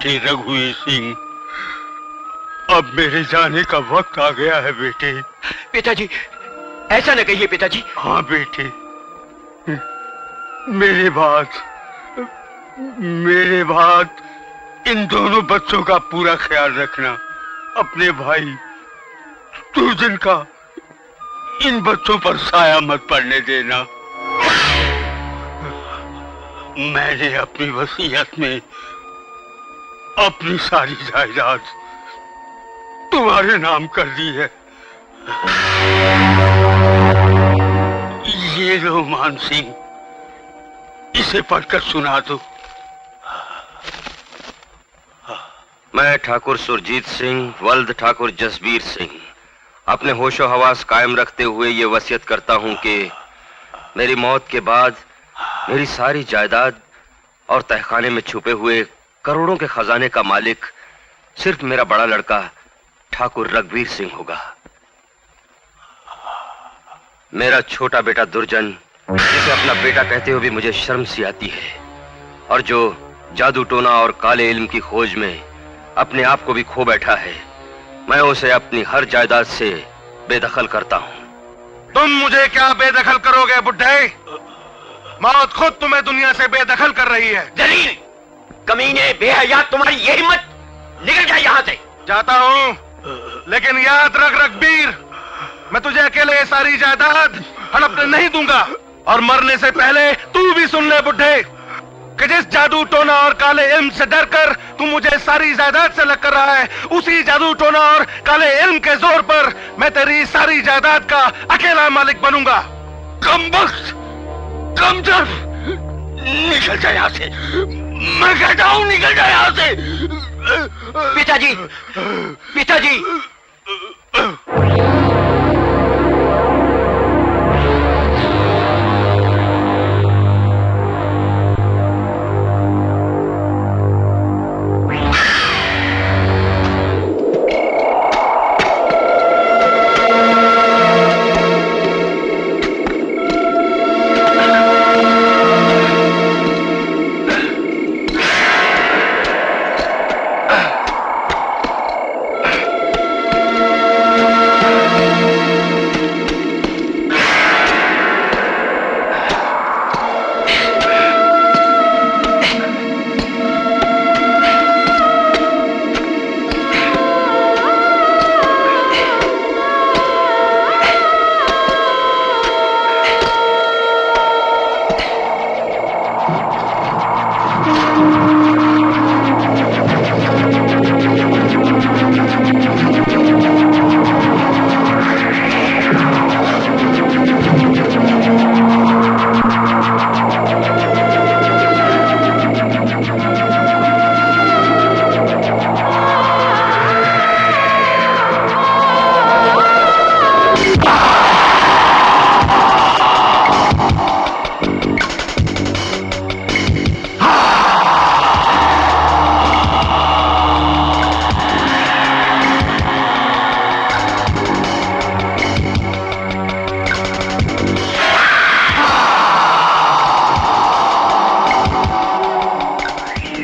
बेटे रघुवीर सिंह, अब मेरे जाने का वक्त आ गया है बेटे। पिताजी, ऐसा न कहिए पिताजी। हाँ बेटे, मेरे बाद इन दोनों बच्चों का पूरा ख्याल रखना। अपने भाई दुर्जन का इन बच्चों पर साया मत पड़ने देना। मैंने अपनी वसीयत में अपनी सारी जायदाद तुम्हारे नाम कर दी है। ये लो मान सिंह, इसे पढ़कर सुना दो। मैं ठाकुर सुरजीत सिंह वल्द ठाकुर जसबीर सिंह अपने होशो हवास कायम रखते हुए ये वसीयत करता हूं कि मेरी मौत के बाद मेरी सारी जायदाद और तहखाने में छुपे हुए करोड़ों के खजाने का मालिक सिर्फ मेरा बड़ा लड़का ठाकुर रघुवीर सिंह होगा। मेरा छोटा बेटा दुर्जन, जिसे अपना बेटा कहते हुए भी मुझे शर्म सी आती है, और जो जादू टोना और काले इल्म की खोज में अपने आप को भी खो बैठा है, मैं उसे अपनी हर जायदाद से बेदखल करता हूं। तुम मुझे क्या बेदखल करोगे बुड्ढे? मौत खुद तुम्हें दुनिया से बेदखल कर रही है। जलील, कमीने, बेहया, तुम्हारी ये हिम्मत! निकल जाए यहां से। जाता हूं, लेकिन याद रख रघुवीर, मैं तुझे अकेले ये सारी जायदाद हड़पने नहीं दूंगा। और मरने से पहले तू भी सुन ले बुड्ढे, कि जिस जादू टोना और काले इल्म से डरकर तू मुझे सारी जायदाद से अलग कर रहा है, उसी जादू टोना और काले इल्म के जोर पर मैं तेरी सारी जायदाद का अकेला मालिक बनूंगा। कमबख्त, कमतर, निकल जा यहाँ से। मैं कहता हूँ निकल जा यहाँ से। पिताजी, पिताजी।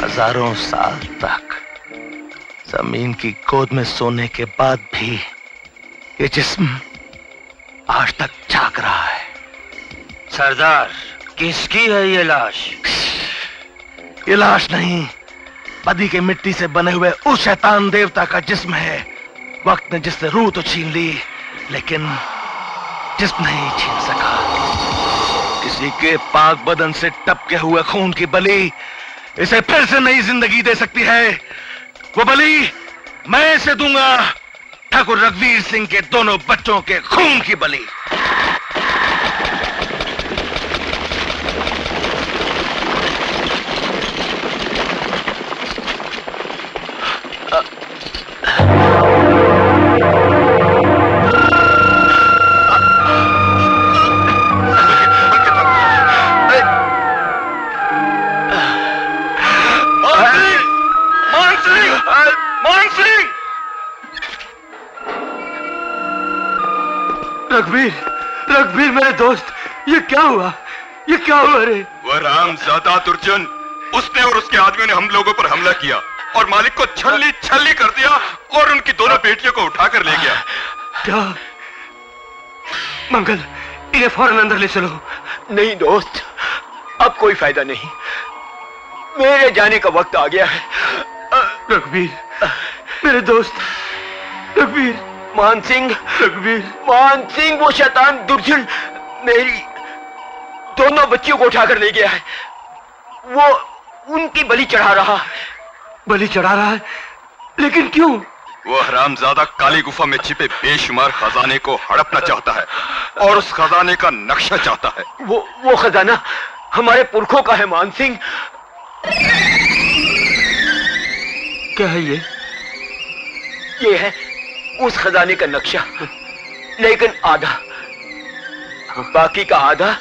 हजारों साल तक जमीन की गोद में सोने के बाद भी ये जिस्म आज तक जाग रहा है। सरदार, किसकी है ये लाश? ये लाश नहीं, बदी के मिट्टी से बने हुए उस शैतान देवता का जिस्म है। वक्त ने जिससे रूह तो छीन ली, लेकिन जिस्म नहीं छीन सका। किसी के पाक बदन से टपके हुए खून की बलि इसे फिर से नई जिंदगी दे सकती है। वो बलि मैं इसे दूंगा, ठाकुर रघुवीर सिंह के दोनों बच्चों के खून की बलि। रघुवीर, रघुवीर मेरे दोस्त, ये क्या हुआ? वो रामजादा दुर्जन, उसने और उसके आदमियों ने हम लोगों पर हमला किया। और मालिक को छल्ली छल्ली कर दिया और उनकी दोनों बेटियों को उठाकर ले गया। क्या? मंगल, इन्हें फौरन अंदर ले चलो। नहीं दोस्त, अब कोई फायदा नहीं, मेरे जाने का वक्त आ गया है। रघुवीर, मेरे दोस्त रघुवीर। मान सिंह, रघुवीर, मान सिंह, वो शैतान दुर्जन मेरी दोनों बच्चियों को उठाकर ले गया है। वो उनकी बलि चढ़ा रहा है। बलि चढ़ा रहा है? लेकिन क्यों? वो हरामजादा काली गुफा में छिपे बेशुमार खजाने को हड़पना चाहता है और उस खजाने का नक्शा चाहता है। वो खजाना हमारे पुरखों का है मान सिंह। क्या है ये? ये है उस खजाने का नक्शा, लेकिन आधा, बाकी का आधा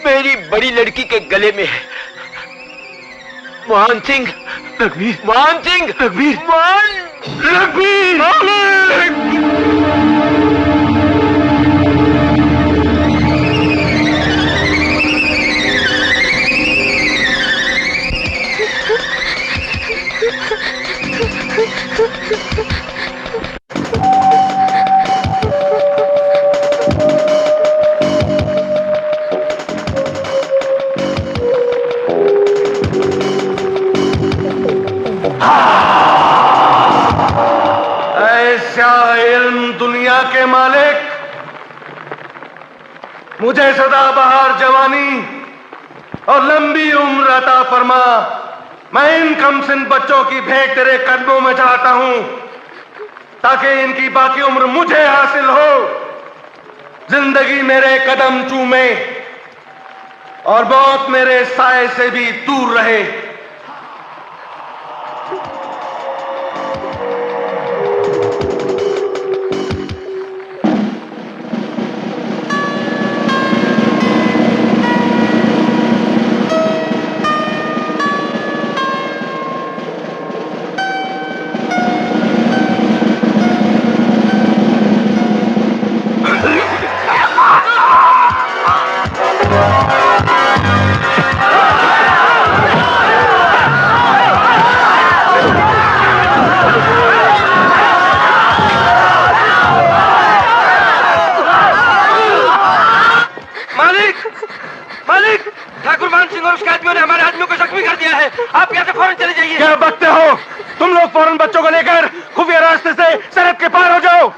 मेरी बड़ी लड़की के गले में है। मान सिंह, रघुवीर, मान सिंह, रघुवीर, रघुवीर। ऐसा इल्म दुनिया के मालिक, मुझे सदाबहार जवानी और लंबी उम्र अता फरमा। मैं इन कमसिन बच्चों की भेंट तेरे कदमों में चढ़ाता हूं ताकि इनकी बाकी उम्र मुझे हासिल हो, जिंदगी मेरे कदम चूमे और मौत मेरे साए से भी दूर रहे। क्या बकते हो तुम लोग? फौरन बच्चों को लेकर खुफिया रास्ते से सरहद के पार हो जाओ।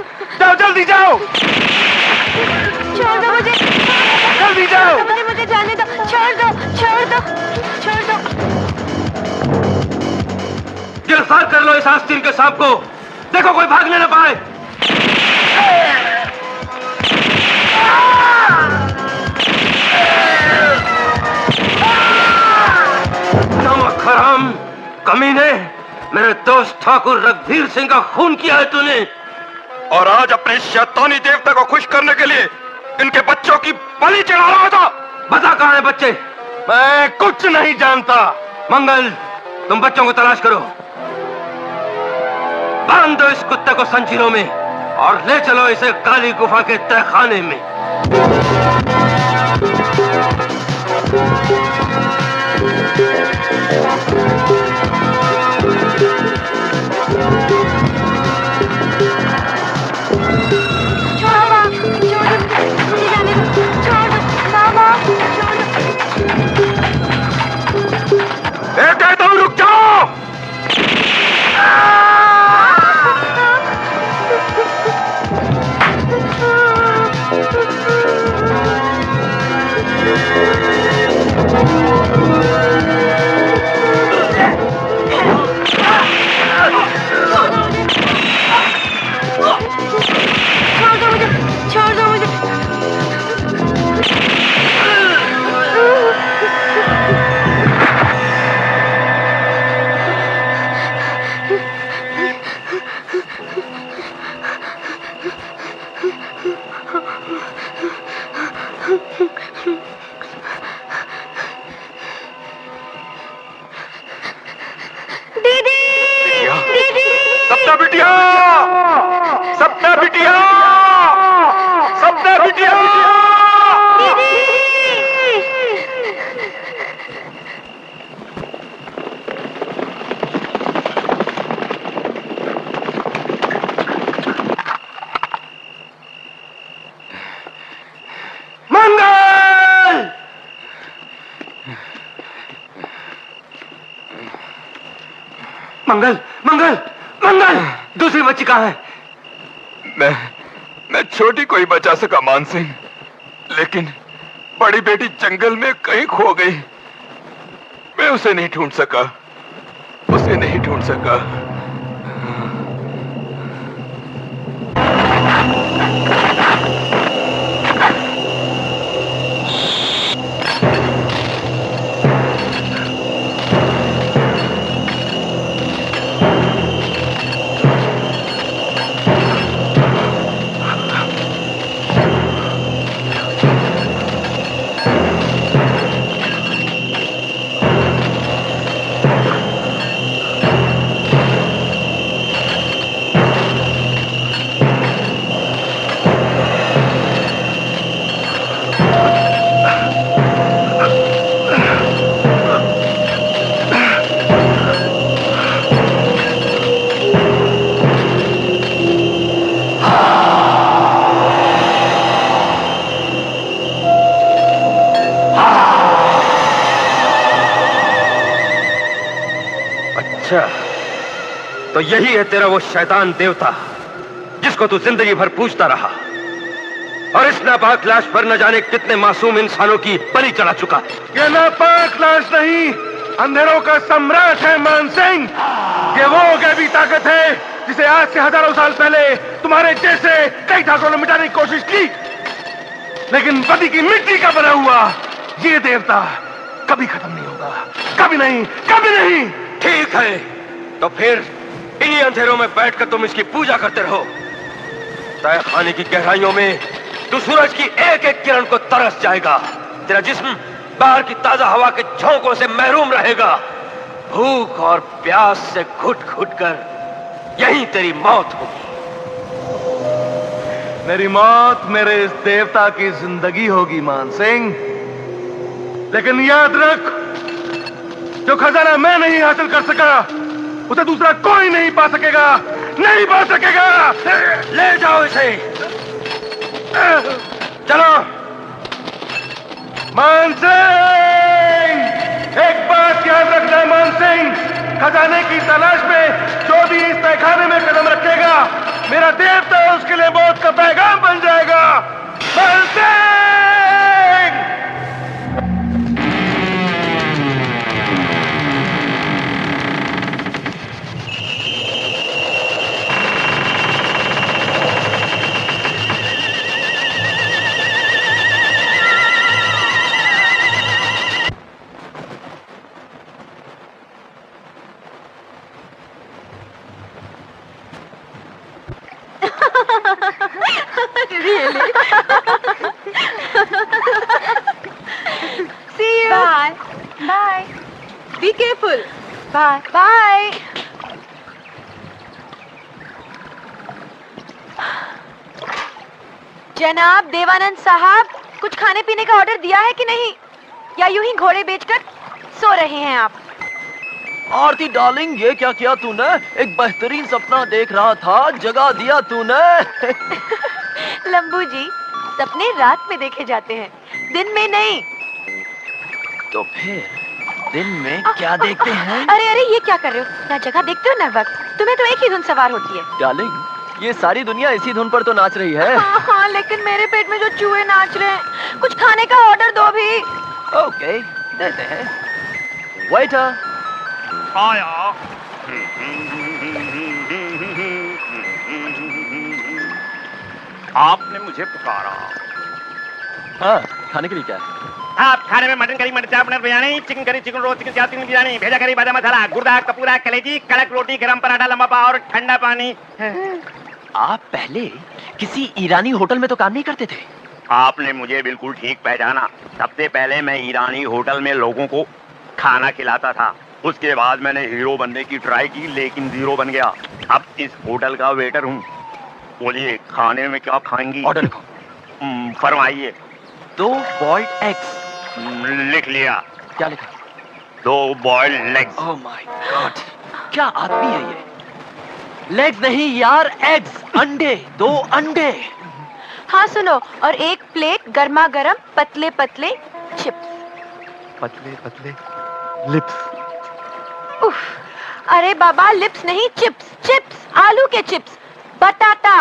जाओ, जल्दी जाओ। छोड़ दो मुझे, जल्दी जाओ। मुझे जाने दो। छोड़ दो, छोड़ दो, छोड़ दो। गिरफ्तार कर लो इस आस्तीन के सांप को। देखो कोई भागने न पाए। नमक हराम कमीने, मेरे दोस्त ठाकुर रघुवीर सिंह का खून किया है तूने, और आज अपने शैतानी देवता को खुश करने के लिए इनके बच्चों की बलि चढ़ा रहा था। बता कहां है बच्चे? मैं कुछ नहीं जानता। मंगल, तुम बच्चों को तलाश करो, बांध दो इस कुत्ते को संजीरों में और ले चलो इसे काली गुफा के तहखाने में। बेटे तुम रुक जाओ। छोड़ दो मुझे। दीदी, दीदी, सपना बिटिया, सपना बिटिया, सपना बिटिया। मंगल मंगल मंगल, दूसरी बच्ची कहाँ है? मैं छोटी को ही बचा सका मान सिंह, लेकिन बड़ी बेटी जंगल में कहीं खो गई। मैं उसे नहीं ढूंढ सका, उसे नहीं ढूंढ सका। तो यही है तेरा वो शैतान देवता जिसको तू जिंदगी भर पूजता रहा, और इस नापाक लाश पर न जाने कितने मासूम इंसानों की बलि चढ़ा चुका। ये नापाक लाश नहीं, अंधेरों का सम्राट है मान सिंह। ये वो गैबी ताकत है जिसे आज से हजारों साल पहले तुम्हारे जैसे कई ठाकुरों ने मिटाने की कोशिश की, लेकिन बदी की मिट्टी का बना हुआ ये देवता कभी खत्म नहीं होगा, कभी नहीं, कभी नहीं। ठीक है, तो फिर इन्हीं अंधेरों में बैठकर तुम इसकी पूजा करते रहो। तय खाने की गहराइयों में तू सूरज की एक एक किरण को तरस जाएगा। तेरा जिस्म बाहर की ताजा हवा के झोंकों से महरूम रहेगा। भूख और प्यास से घुट घुट कर यहीं तेरी मौत होगी। मेरी मौत मेरे इस देवता की जिंदगी होगी मान सिंह, लेकिन याद रख, जो खजाना मैं नहीं हासिल कर सका उसे दूसरा कोई नहीं पा सकेगा, नहीं पा सकेगा। ले जाओ इसे, चलो। मान सिंह, एक बात याद रखना मान सिंह, खजाने की तलाश में जो भी इस तहखाने में कदम रखेगा, मेरा देवता उसके लिए मौत का पैगाम बन जाएगा। मान Singh! Really? See you. Bye. Bye. Be careful. Bye. Bye. जनाब देवानंद साहब, कुछ खाने पीने का ऑर्डर दिया है कि नहीं, या यूं ही घोड़े बेचकर सो रहे हैं आप? आरती डार्लिंग, ये क्या किया तूने? एक बेहतरीन सपना देख रहा था, जगा दिया तूने। लंबू जी, सपने रात में देखे जाते हैं, दिन में नहीं। तो फिर दिन में क्या देखते हैं? अरे अरे, ये क्या कर रहे हो? ना जगह देखते हो ना वक्त, तुम्हें तो एक ही धुन सवार होती है। डार्लिंग, ये सारी दुनिया इसी धुन पर तो नाच रही है। हाँ, लेकिन मेरे पेट में जो चूहे नाच रहे हैं, कुछ खाने का ऑर्डर दो भी। ओके, देते हैं। वेटर, आया। आपने मुझे पुकारा। हाँ, खाने के लिए क्या है? आप खाने में मटन करी, मटर चाप, paneer biryani, chicken curry, chicken roast, chicken चाप, चिकन बिरयानी, भेजा करी, बादाम मसाला, गुर्दा, कपूरा, कलेजी, कड़क रोटी, गरम पराठा, लंबा पाव और ठंडा पानी। आप पहले किसी ईरानी होटल में तो काम नहीं करते थे? आपने मुझे बिल्कुल ठीक पहचाना। सबसे पहले मैं ईरानी होटल में लोगों को खाना खिलाता था, उसके बाद मैंने हीरो बनने की ट्राई की, लेकिन जीरो बन गया। अब इस होटल का वेटर हूँ। बोलिए, खाने में क्या खाएंगी? ऑर्डर लिखो। फरमाइए। 2 बॉइल्ड एग्स। लिख लिया। क्या लिखा? 2 boiled legs. Oh my God, क्या आदमी है ये? लेग्स नहीं यार, एग्स, अंडे, 2 अंडे। हाँ सुनो, और एक प्लेट गर्मा गर्म पतले पतले चिप्स। पतले पतले लिप्स। उफ, अरे बाबा लिप्स नहीं चिप्स, चिप्स आलू के चिप्स, बटाटा।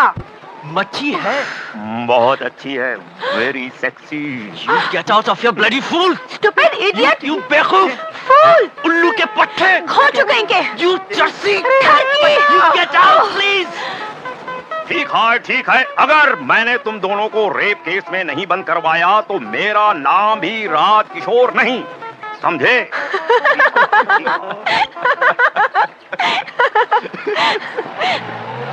मच्छी है। बहुत अच्छी है, very sexy. You get out of your bloody fool! Stupid idiot! You बेवकूफ! Fool! उल्लू के पट्टे! खो चुके इनके। You Jersey! ठगी! You get out, please! ठीक है। अगर मैंने तुम दोनों को रेप केस में नहीं बंद करवाया तो मेरा नाम भी राज किशोर नहीं, समझे?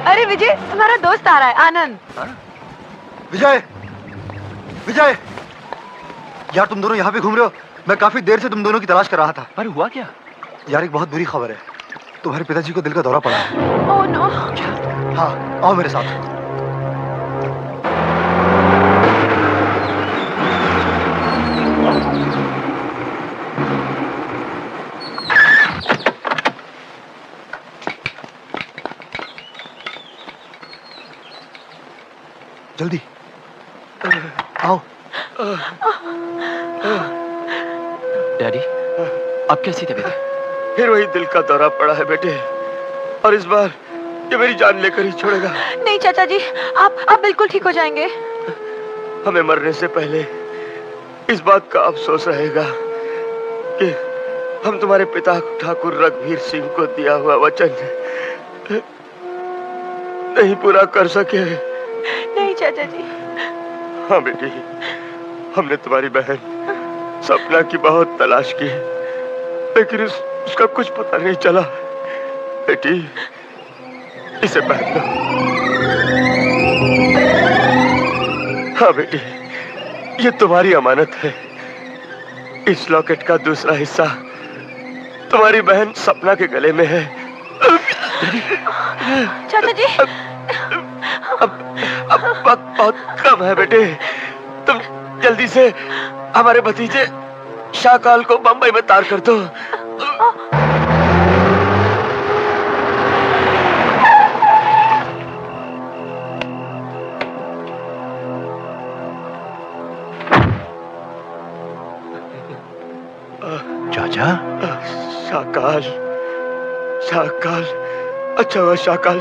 अरे विजय, तुम्हारा दोस्त आ रहा है, आनंद। विजय, विजय, यार तुम दोनों यहाँ पे घूम रहे हो? मैं काफी देर से तुम दोनों की तलाश कर रहा था। पर हुआ क्या? यार एक बहुत बुरी खबर है, तुम्हारे पिताजी को दिल का दौरा पड़ा है। Oh no. हाँ, आओ मेरे साथ। जल्दी आओ। डैडी, अब कैसी तबीयत है? फिर वही दिल का दौरा पड़ा है बेटे, और इस बार ये मेरी जान लेकर ही छोड़ेगा। नहीं चाचा जी, आप बिल्कुल ठीक हो जाएंगे। हमें मरने से पहले इस बात का अफसोस रहेगा कि हम तुम्हारे पिता ठाकुर रघुवीर सिंह को दिया हुआ वचन नहीं पूरा कर सके। नहीं चाचा जी। हाँ बेटी, हमने तुम्हारी बहन सपना की बहुत तलाश की, लेकिन उसका कुछ पता नहीं चला। बेटी, इसे पहन लो। हाँ बेटी, ये तुम्हारी अमानत है। इस लॉकेट का दूसरा हिस्सा तुम्हारी बहन सपना के गले में है। चाचा जी, अब वक्त बहुत कम है बेटे, तुम जल्दी से हमारे भतीजे शाहकाल को बंबई में तार कर दो। चाचा, शाहकाल, शाहकाल, अच्छा हुआ शाहकाल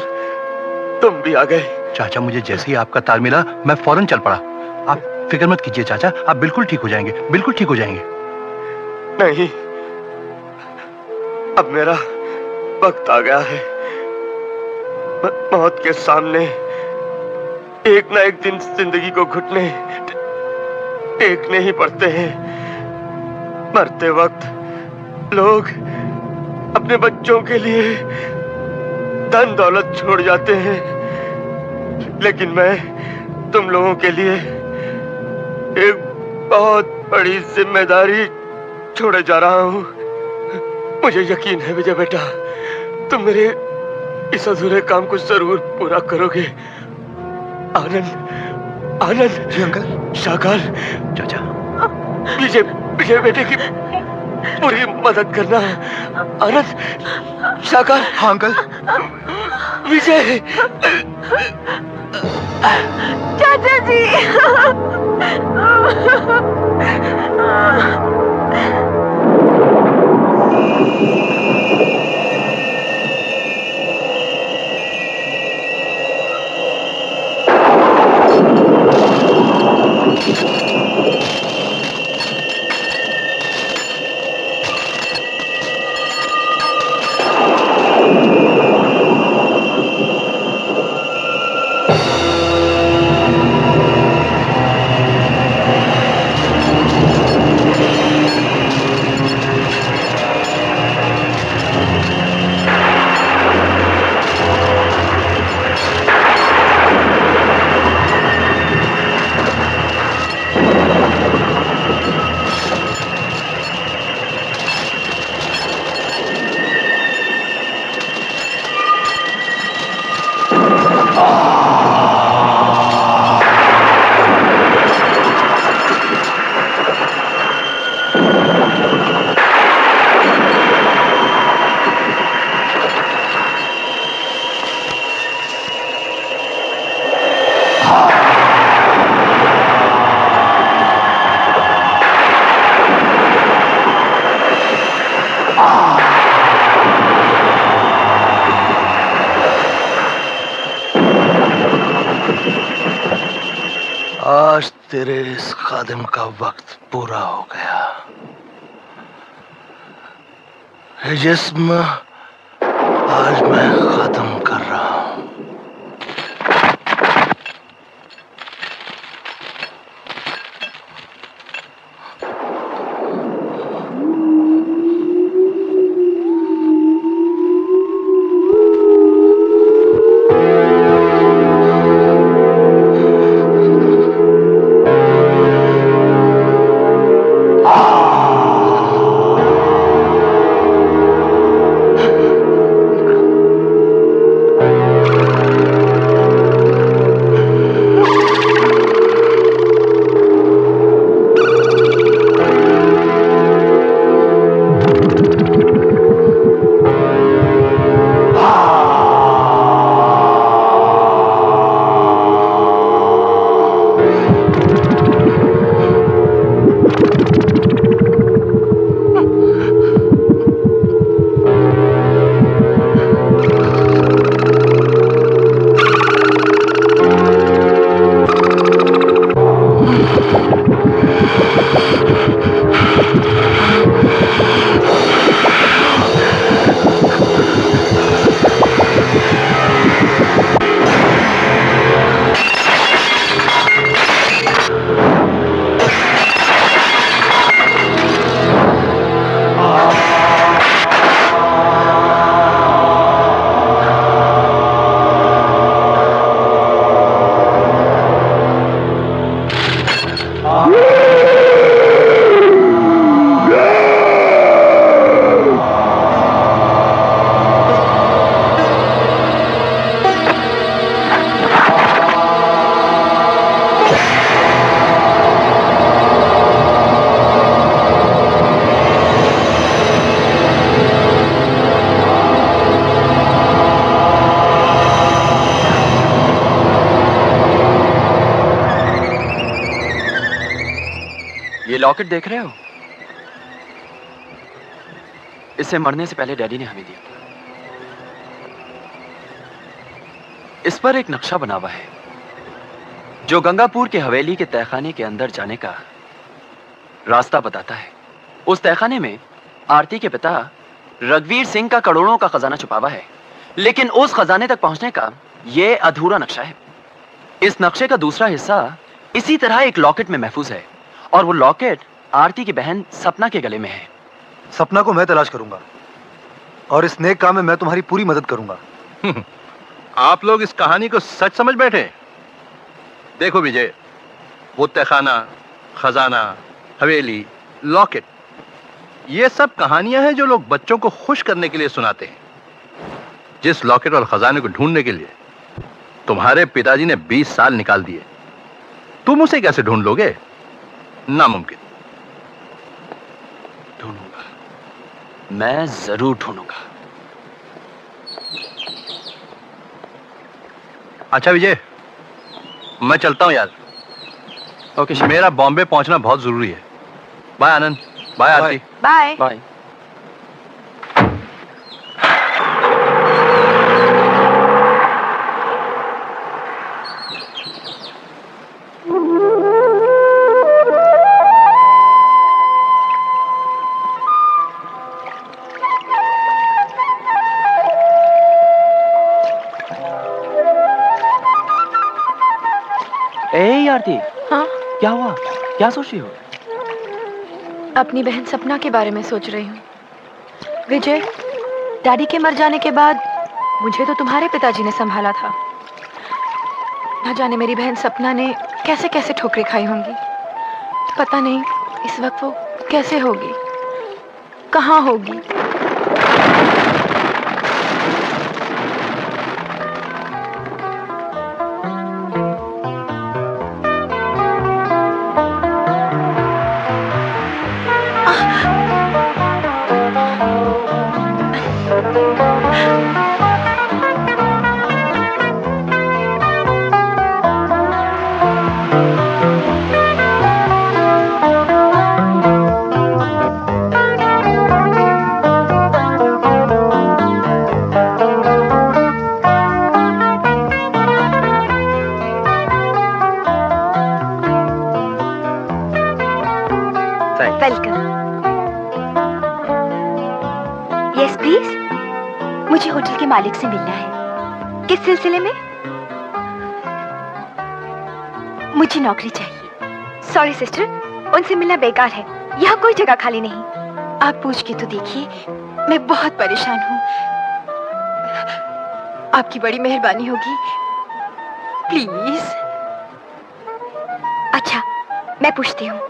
तुम भी आ गए। चाचा मुझे जैसे ही आपका तार मिला मैं फौरन चल पड़ा। आप फिक्र मत कीजिए चाचा, आप बिल्कुल ठीक हो जाएंगे, बिल्कुल ठीक हो जाएंगे। नहीं, अब मेरा वक्त आ गया है। मौत के सामने एक ना एक दिन जिंदगी को घुटने टेकने ही पड़ते हैं। मरते वक्त लोग अपने बच्चों के लिए धन दौलत छोड़ जाते हैं, लेकिन मैं तुम लोगों के लिए एक बहुत बड़ी जिम्मेदारी छोड़े जा रहा हूं। मुझे यकीन है विजय बेटा, तुम मेरे इस अधूरे काम को जरूर पूरा करोगे। आनंद, आनंद। जी अंकल। शाहकाल, चाचा, विजय, विजय बेटे की पूरी मदद करना। आनंद, शाहकाल। हाँ अंकल। विजय। चाचा जी। आज तेरे इस खादिम का वक्त पूरा हो गया। ये जिस्म आज मैं खत्म कर रहा हूं। ये लॉकेट देख रहे हो? इसे मरने से पहले डैडी ने हमें दिया। इस पर एक नक्शा बना हुआ है जो गंगापुर के हवेली के तहखाने के अंदर जाने का रास्ता बताता है। उस तहखाने में आरती के पिता रघुवीर सिंह का करोड़ों का खजाना छुपा हुआ है, लेकिन उस खजाने तक पहुंचने का यह अधूरा नक्शा है। इस नक्शे का दूसरा हिस्सा इसी तरह एक लॉकेट में महफूज है, और वो लॉकेट आरती की बहन सपना के गले में है। सपना को मैं तलाश करूंगा और इस नेक काम में मैं तुम्हारी पूरी मदद करूंगा। आप लोग इस कहानी को सच समझ बैठे। देखो विजय, वो तहखाना, खजाना, हवेली, लॉकेट, ये सब कहानियां हैं जो लोग बच्चों को खुश करने के लिए सुनाते हैं। जिस लॉकेट और खजाने को ढूंढने के लिए तुम्हारे पिताजी ने 20 साल निकाल दिए, तुम उसे कैसे ढूंढ लोगे? नामुमकिन। ढूंढूंगा, मैं जरूर ढूंढूंगा। अच्छा विजय, मैं चलता हूं यार। ओके, मेरा बॉम्बे पहुंचना बहुत जरूरी है। बाय आनंद, बाय आरती। बाय। बाय। आरती, हाँ? क्या हुआ? क्या सोच रही हो? अपनी बहन सपना के बारे में सोच रही हूँ। विजय, डैडी के मर जाने के बाद मुझे तो तुम्हारे पिताजी ने संभाला था। न जाने मेरी बहन सपना ने कैसे कैसे ठोकरें खाई होंगी। पता नहीं इस वक्त वो कैसे होगी, कहाँ होगी। प्लीज, मुझे होटल के मालिक से मिलना है। किस सिलसिले में? मुझे नौकरी चाहिए। सॉरी सिस्टर, उनसे मिलना बेकार है, यहाँ कोई जगह खाली नहीं। आप पूछ के तो देखिए, मैं बहुत परेशान हूँ। आपकी बड़ी मेहरबानी होगी, प्लीज। अच्छा, मैं पूछती हूँ।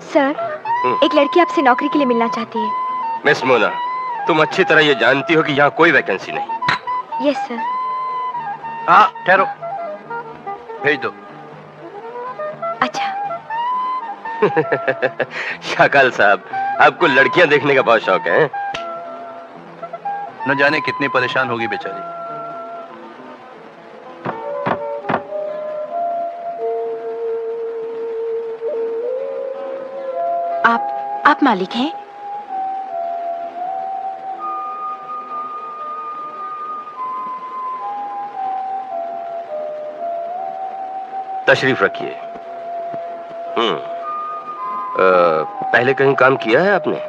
सर, एक लड़की आपसे नौकरी के लिए मिलना चाहती है। मिस मोना, तुम अच्छी तरह ये जानती हो कि यहाँ कोई वैकेंसी नहीं। Yes sir. हाँ, ठहरो, भेज दो। अच्छा। शाकाल साहब, आपको लड़कियां देखने का बहुत शौक है? न जाने कितनी परेशान होगी बेचारी। आप मालिक हैं? तशरीफ रखिए। पहले कहीं काम किया है आपने?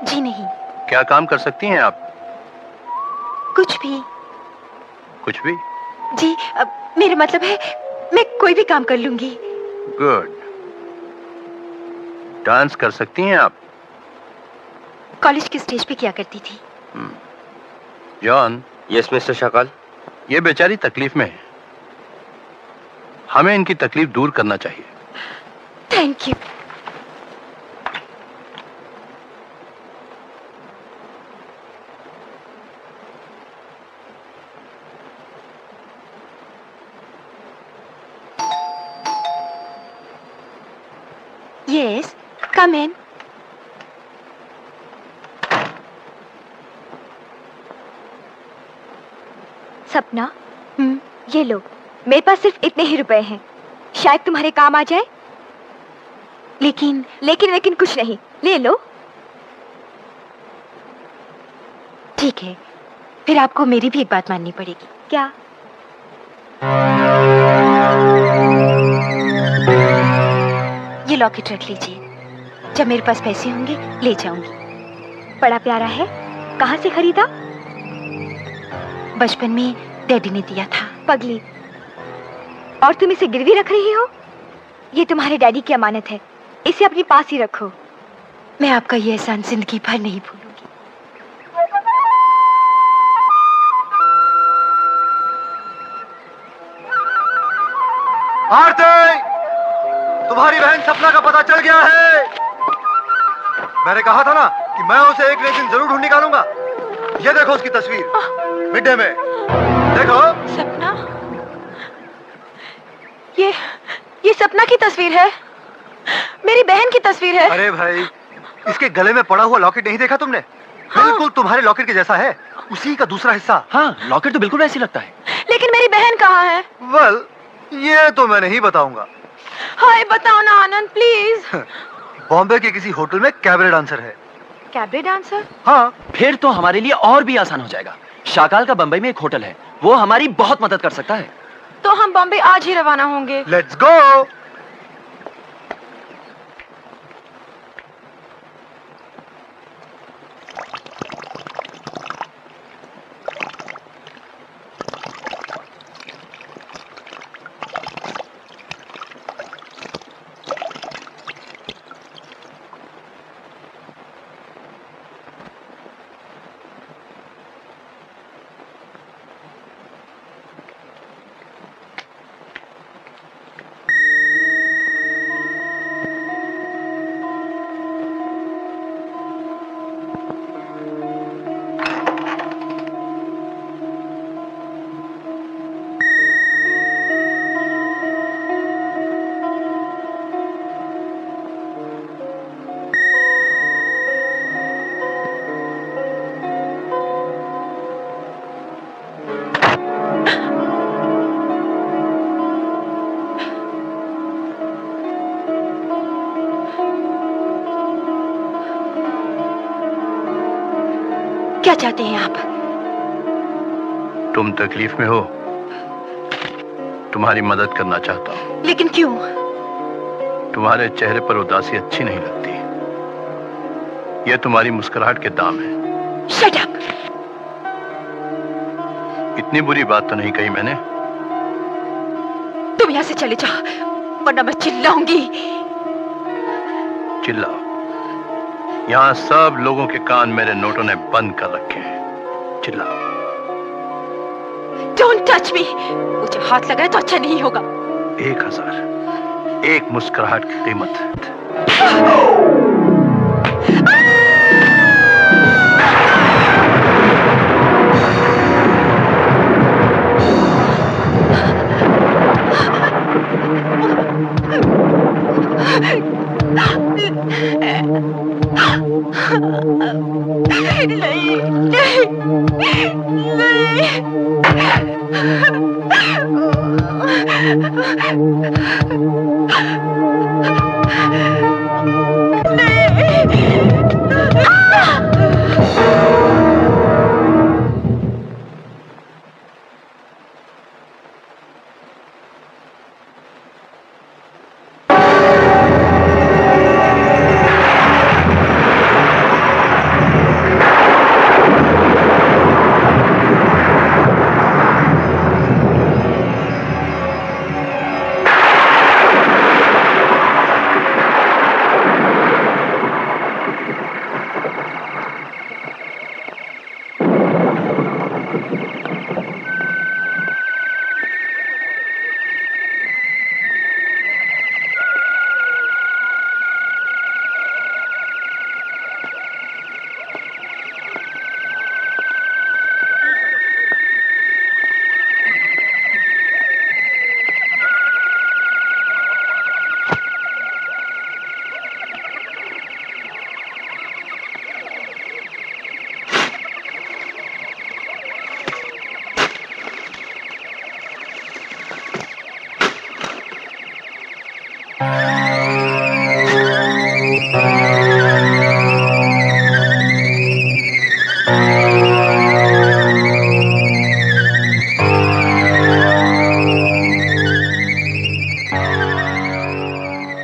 जी नहीं। क्या काम कर सकती हैं आप? कुछ भी। कुछ भी? जी, मेरा मतलब है मैं कोई भी काम कर लूंगी। गुड। डांस कर सकती हैं आप? कॉलेज के स्टेज पे किया करती थी। जॉन। Yes mister Shakaal. ये बेचारी तकलीफ में है, हमें इनकी तकलीफ दूर करना चाहिए। Thank you. यस, कम इन। सपना, ये लो, मेरे पास सिर्फ इतने ही रुपए हैं, शायद तुम्हारे काम आ जाए। लेकिन कुछ नहीं, ले लो। ठीक है, फिर आपको मेरी भी एक बात माननी पड़ेगी। क्या? ये लॉकेट रख लीजिए, जब मेरे पास पैसे होंगे ले जाऊंगी। बड़ा प्यारा है, कहाँ से खरीदा? बचपन में डैडी ने दिया था। पगली, और तुम इसे गिरवी रख रही हो? ये तुम्हारे डैडी की अमानत है, इसे अपने पास ही रखो। मैं आपका ये एहसान जिंदगी भर नहीं भूलूंगी। आरती, तुम्हारी बहन सपना का पता चल गया है। मैंने कहा था ना कि मैं उसे एक दिन जरूर ढूंढ निकालूंगा। ये देखो उसकी तस्वीर मिड डे में, देखो। सपना? ये सपना की तस्वीर है, मेरी बहन की तस्वीर है। अरे भाई, इसके गले में पड़ा हुआ लॉकेट नहीं देखा तुमने? हाँ। बिल्कुल तुम्हारे लॉकेट के जैसा है, उसी का दूसरा हिस्सा। हाँ, लॉकेट तो बिल्कुल वैसे लगता है। लेकिन मेरी बहन कहाँ है? वेल, ये तो मैं नहीं बताऊंगा। हाय, बताओ ना आनंद, प्लीज। बॉम्बे के किसी होटल में कैबरे डांसर है। Cabaret dancer? हाँ। फिर तो हमारे लिए और भी आसान हो जाएगा। शाकाल का बंबई में एक होटल है, वो हमारी बहुत मदद कर सकता है। तो हम बॉम्बे आज ही रवाना होंगे। Let's go. क्या चाहते हैं आप? तुम तकलीफ में हो, तुम्हारी मदद करना चाहता हूँ। लेकिन क्यों? तुम्हारे चेहरे पर उदासी अच्छी नहीं लगती। यह तुम्हारी मुस्कुराहट के दाम है। Shut up! इतनी बुरी बात तो नहीं कही मैंने। तुम यहाँ से चले जाओ वरना मैं चिल्लाऊंगी। चिल्लाओ। यहाँ सब लोगों के कान मेरे नोटों ने बंद कर रखे हैं। चिल्लाओ। Don't touch me. मुझे हाथ लगाए तो अच्छा नहीं होगा। 1000 एक मुस्कुराहट की कीमत।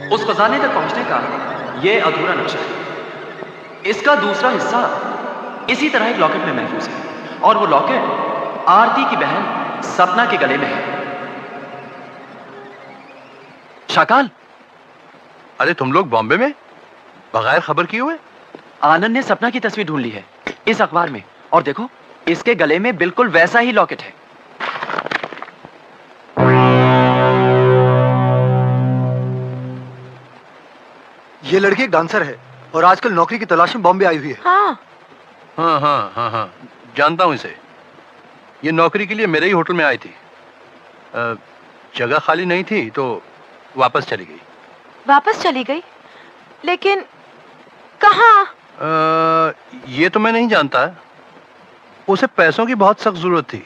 उस खजाने तक पहुंचने का यह अधूरा नक्शा है। इसका दूसरा हिस्सा इसी तरह एक लॉकेट में महफूज है और वो लॉकेट आरती की बहन सपना के गले में है। शाकाल, अरे तुम लोग बॉम्बे में बगैर खबर किए हुए? आनंद ने सपना की तस्वीर ढूंढ ली है इस अखबार में और देखो इसके गले में बिल्कुल वैसा ही लॉकेट है। ये लड़की एक डांसर है और आजकल नौकरी की तलाश में बॉम्बे आई हुई है। हाँ हाँ हाँ हाँ हाँ, जानता हूं इसे। ये नौकरी के लिए मेरे ही होटल में आई थी। जगह खाली नहीं थी तो वापस चली गई। वापस चली गई? लेकिन कहाँ? ये तो मैं नहीं जानता। उसे पैसों की बहुत सख्त जरूरत थी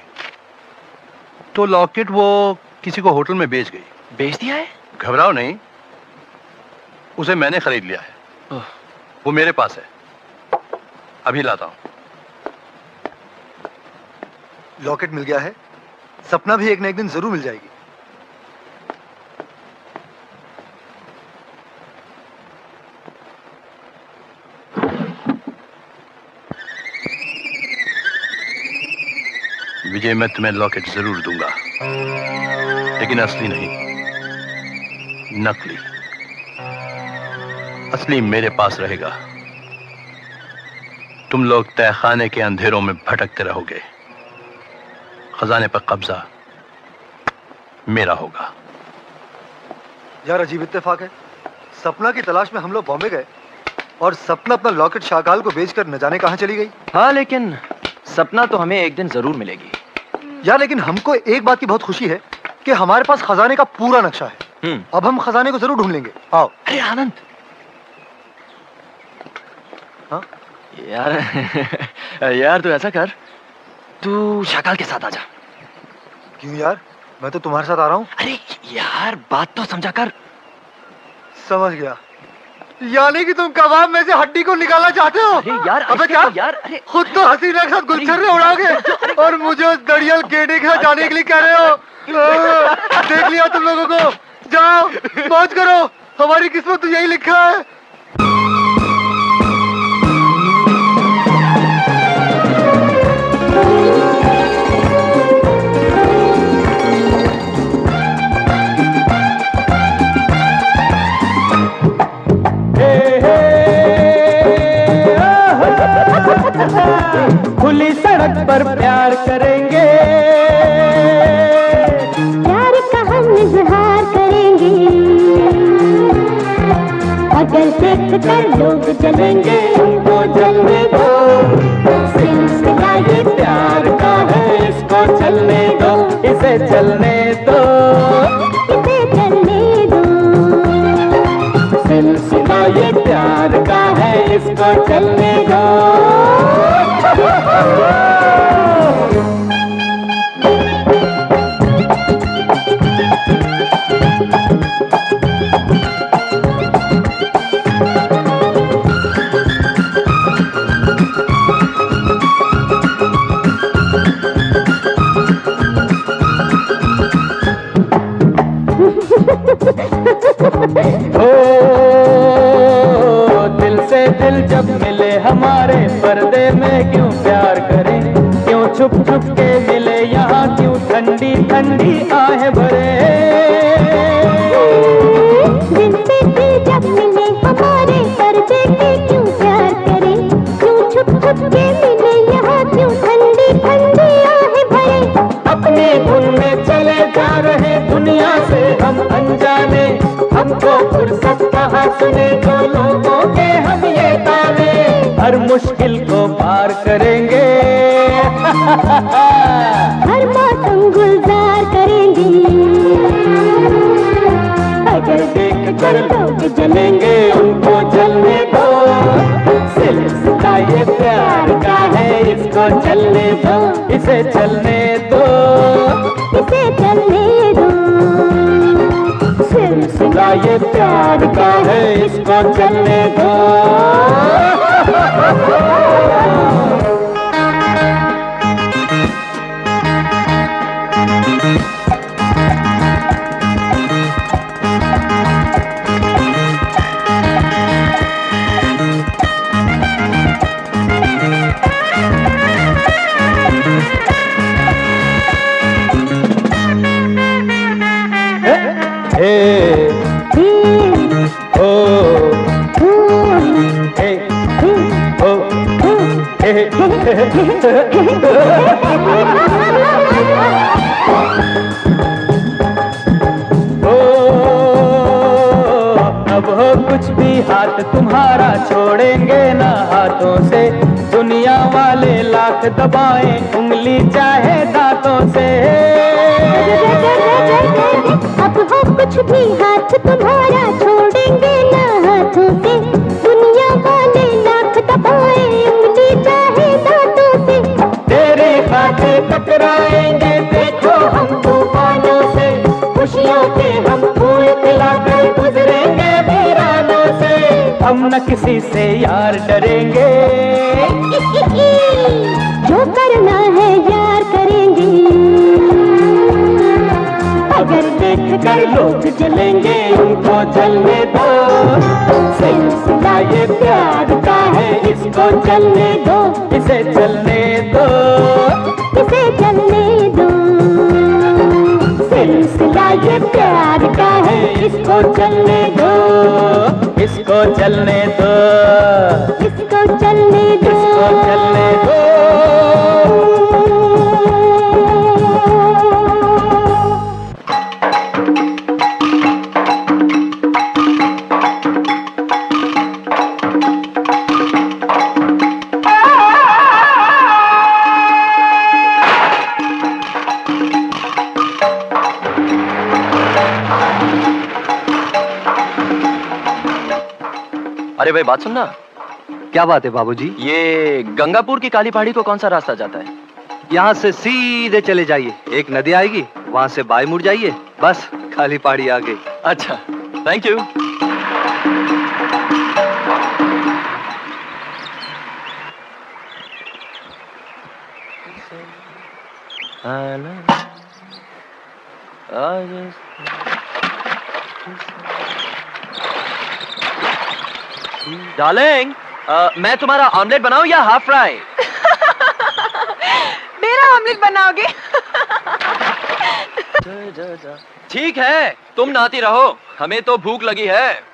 तो लॉकेट वो किसी को होटल में बेच गई। बेच दिया है? घबराओ नहीं, उसे मैंने खरीद लिया है। वो मेरे पास है, अभी लाता हूं। लॉकेट मिल गया है, सपना भी एक न एक दिन जरूर मिल जाएगी। विजय, मैं तुम्हें लॉकेट जरूर दूंगा, लेकिन असली नहीं, नकली। असली मेरे पास रहेगा। तुम लोग तहखाने के अंधेरों में भटकते रहोगे। खजाने पर कब्जा मेरा होगा। यार अजीब इत्तेफाक है, सपना की तलाश में हम लोग बॉम्बे गए और सपना अपना लॉकेट शाकाल को बेचकर न जाने कहां चली गई। हाँ, लेकिन सपना तो हमें एक दिन जरूर मिलेगी। यार लेकिन हमको एक बात की बहुत खुशी है कि हमारे पास खजाने का पूरा नक्शा है। अब हम खजाने को जरूर ढूंढ लेंगे। आओ। अरे आनंद, हाँ? यार तू ऐसा कर, तू शाकाल के साथ आ जा। क्यों यार, मैं तो तुम्हारे साथ आ रहा हूँ। अरे यार बात तो समझा कर। समझ गया, यानी कि तुम कबाब में से हड्डी को निकालना चाहते हो। अरे यार अबे क्या यार, अरे खुद तो हसीना के साथ गुलछर्रे उड़ाओगे और मुझे उस दड़ियल गेंडे के साथ जाने के लिए कह रहे हो। देख लिया तुम लोगों को, जाओ मौज करो। हमारी किस्मत तो यही लिखा है। खुली सड़क पर प्यार करेंगे, प्यार का हम इजहार करेंगे, अगर देख कर लोग जलेंगे उनको जलने दो, सिलसिला ये प्यार का है इसको चलने दो, इसे चलने दो, इसे चलने दो, सिलसिला ये प्यार का है इसको चलने दो। दिल से दिल जब मिले हमारे, पर्दे में क्यों प्यार करें, क्यों छुप छुप के मिले यहाँ, क्यों ठंडी ठंडी आहें भरे। दिल से दिल जब मिले हमारे, पर्दे में क्यों प्यार करें, क्यों छुप छुप के मिले यहाँ, क्यों ठंडी ठंडी आहें भरे। अपनी धुन में चले जा रहे दुनिया से हम अनजाने, हमको फुर्सत कहाँ सुने जो लोगों के हम ये ताने, हर मुश्किल को पार करेंगे, हर मौसम गुलजार करेंगे, अगर देख कर लोग जलेंगे उनको जलने दो, सिलसिला ये प्यार का है इसको चलने दो, इसे चलने दो, इसे चलने दो, सिलसिला ये प्यार का है इसको चलने दो। अब हो कुछ भी हाथ तुम्हारा, छोड़ेंगे ना हाथों से, दुनिया वाले लाख दबाएं उंगली चाहे दांतों से। अब हो कुछ भी हाथ तुम्हारा, छोड़ेंगे ना हाथों से, दुनिया वाले लाख दबाए उंगली चाहे दांतों से। तेरे खाते टकराएंगे देखो हम तूफानों से, खुशियों के हम फूल खिलाकर गुजरेंगे वीरानों से, हम न किसी से यार डरेंगे, जो करना है यार करेंगे, अगर देख कर लोग जलेंगे उनको जलने दो, सिलसिला ये प्यार का है इसको चलने दो, इसे चलने दो, इसे चलने दो, सिलसिला ये प्यार का है इसको चलने दो, इसको चलने दो, इसको चलने दो, इसको चलने दो। अरे भाई बात सुनना। क्या बात है बाबूजी? ये गंगापुर की काली पहाड़ी को कौन सा रास्ता जाता है? यहाँ से सीधे चले जाइए, एक नदी आएगी, वहां से बाएं मुड़ जाइए, बस काली पहाड़ी आ गई। अच्छा, थैंक यू। डार्लिंग, मैं तुम्हारा ऑमलेट बनाऊं या हाफ फ्राई? मेरा ऑमलेट बनाओगे? ठीक है, तुम नहाती रहो, हमें तो भूख लगी है।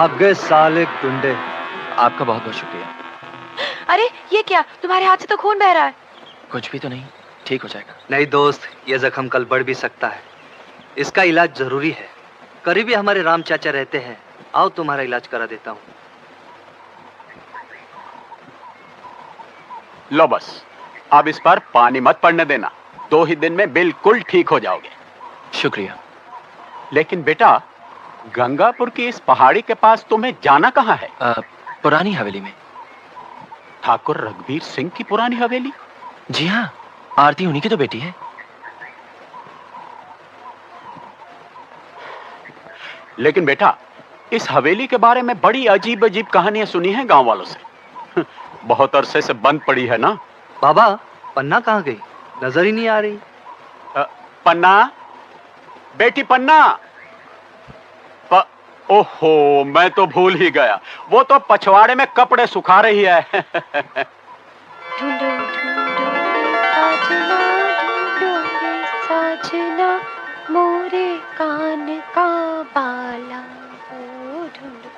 भाग गए साले गुंडे। आपका बहुत बहुत शुक्रिया। अरे ये क्या, तुम्हारे हाथ से तो खून बह रहा है। कुछ भी तो नहीं, ठीक हो जाएगा। नहीं दोस्त, ये जख्म कल बढ़ भी सकता है, इसका इलाज जरूरी है। करीबी हमारे राम चाचा रहते हैं, आओ तुम्हारा इलाज करा देता हूँ। लो बस, अब इस पर पानी मत पड़ने देना, 2 ही दिन में बिल्कुल ठीक हो जाओगे। शुक्रिया। लेकिन बेटा, गंगापुर की इस पहाड़ी के पास तुम्हें जाना कहाँ है? पुरानी हवेली में। ठाकुर रघुवीर सिंह की पुरानी हवेली? जी हाँ, आरती उन्हीं की तो बेटी है। लेकिन बेटा, इस हवेली के बारे में बड़ी अजीब अजीब कहानियां सुनी हैं गांव वालों से। बहुत अरसे से बंद पड़ी है ना। बाबा, पन्ना कहाँ गई? नजर ही नहीं आ रही। पन्ना, बेटी पन्ना। ओहो, मैं तो भूल ही गया, वो तो पछवाड़े में कपड़े सुखा रही है। ढूंढो ढूंढो साजना, ढूंढो रे साजना, मोरे कान का बाला ओ ढूंढो।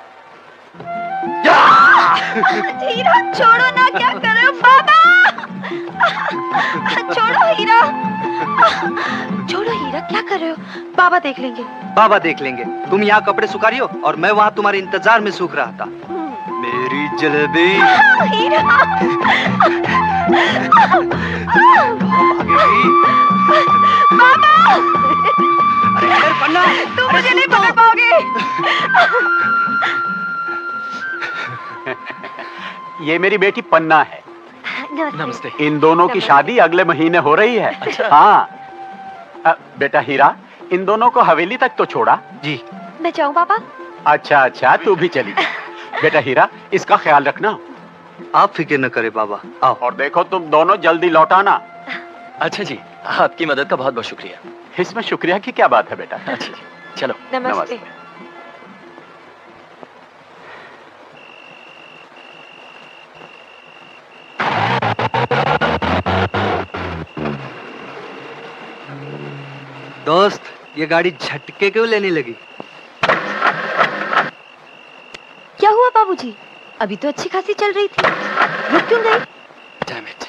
हीरा छोड़ो ना, क्या कर रहे हो बाबा? छोड़ो हीरा, छोड़ो हीरा, क्या कर रहे हो? बाबा देख लेंगे। बाबा देख लेंगे, तुम यहाँ कपड़े सुखा रही हो और मैं वहाँ तुम्हारे इंतजार में सूख रहा था। मेरी जलेबी। हीरा। बाबा। अरे पन्ना, तुम मुझे नहीं पकड़ पाओगे। ये मेरी बेटी पन्ना है। नमस्ते। इन दोनों की शादी अगले महीने हो रही है। अच्छा। हाँ। बेटा हीरा, इन दोनों को हवेली तक तो छोड़ा। जी। मैं जाऊँ बाबा? अच्छा अच्छा, तू भी चली जा। बेटा हीरा, इसका ख्याल रखना। आप फिक्र न करे बाबा, आओ। और देखो तुम दोनों जल्दी लौटाना। अच्छा जी, आपकी मदद का बहुत बहुत शुक्रिया। इसमें शुक्रिया की क्या बात है बेटा। अच्छा जी, चलो। नमस्ते। दोस्त, ये गाड़ी झटके क्यों लेने लगी? क्या हुआ बाबूजी? अभी तो अच्छी खासी चल रही थी, रुक क्यों गई? Damn it.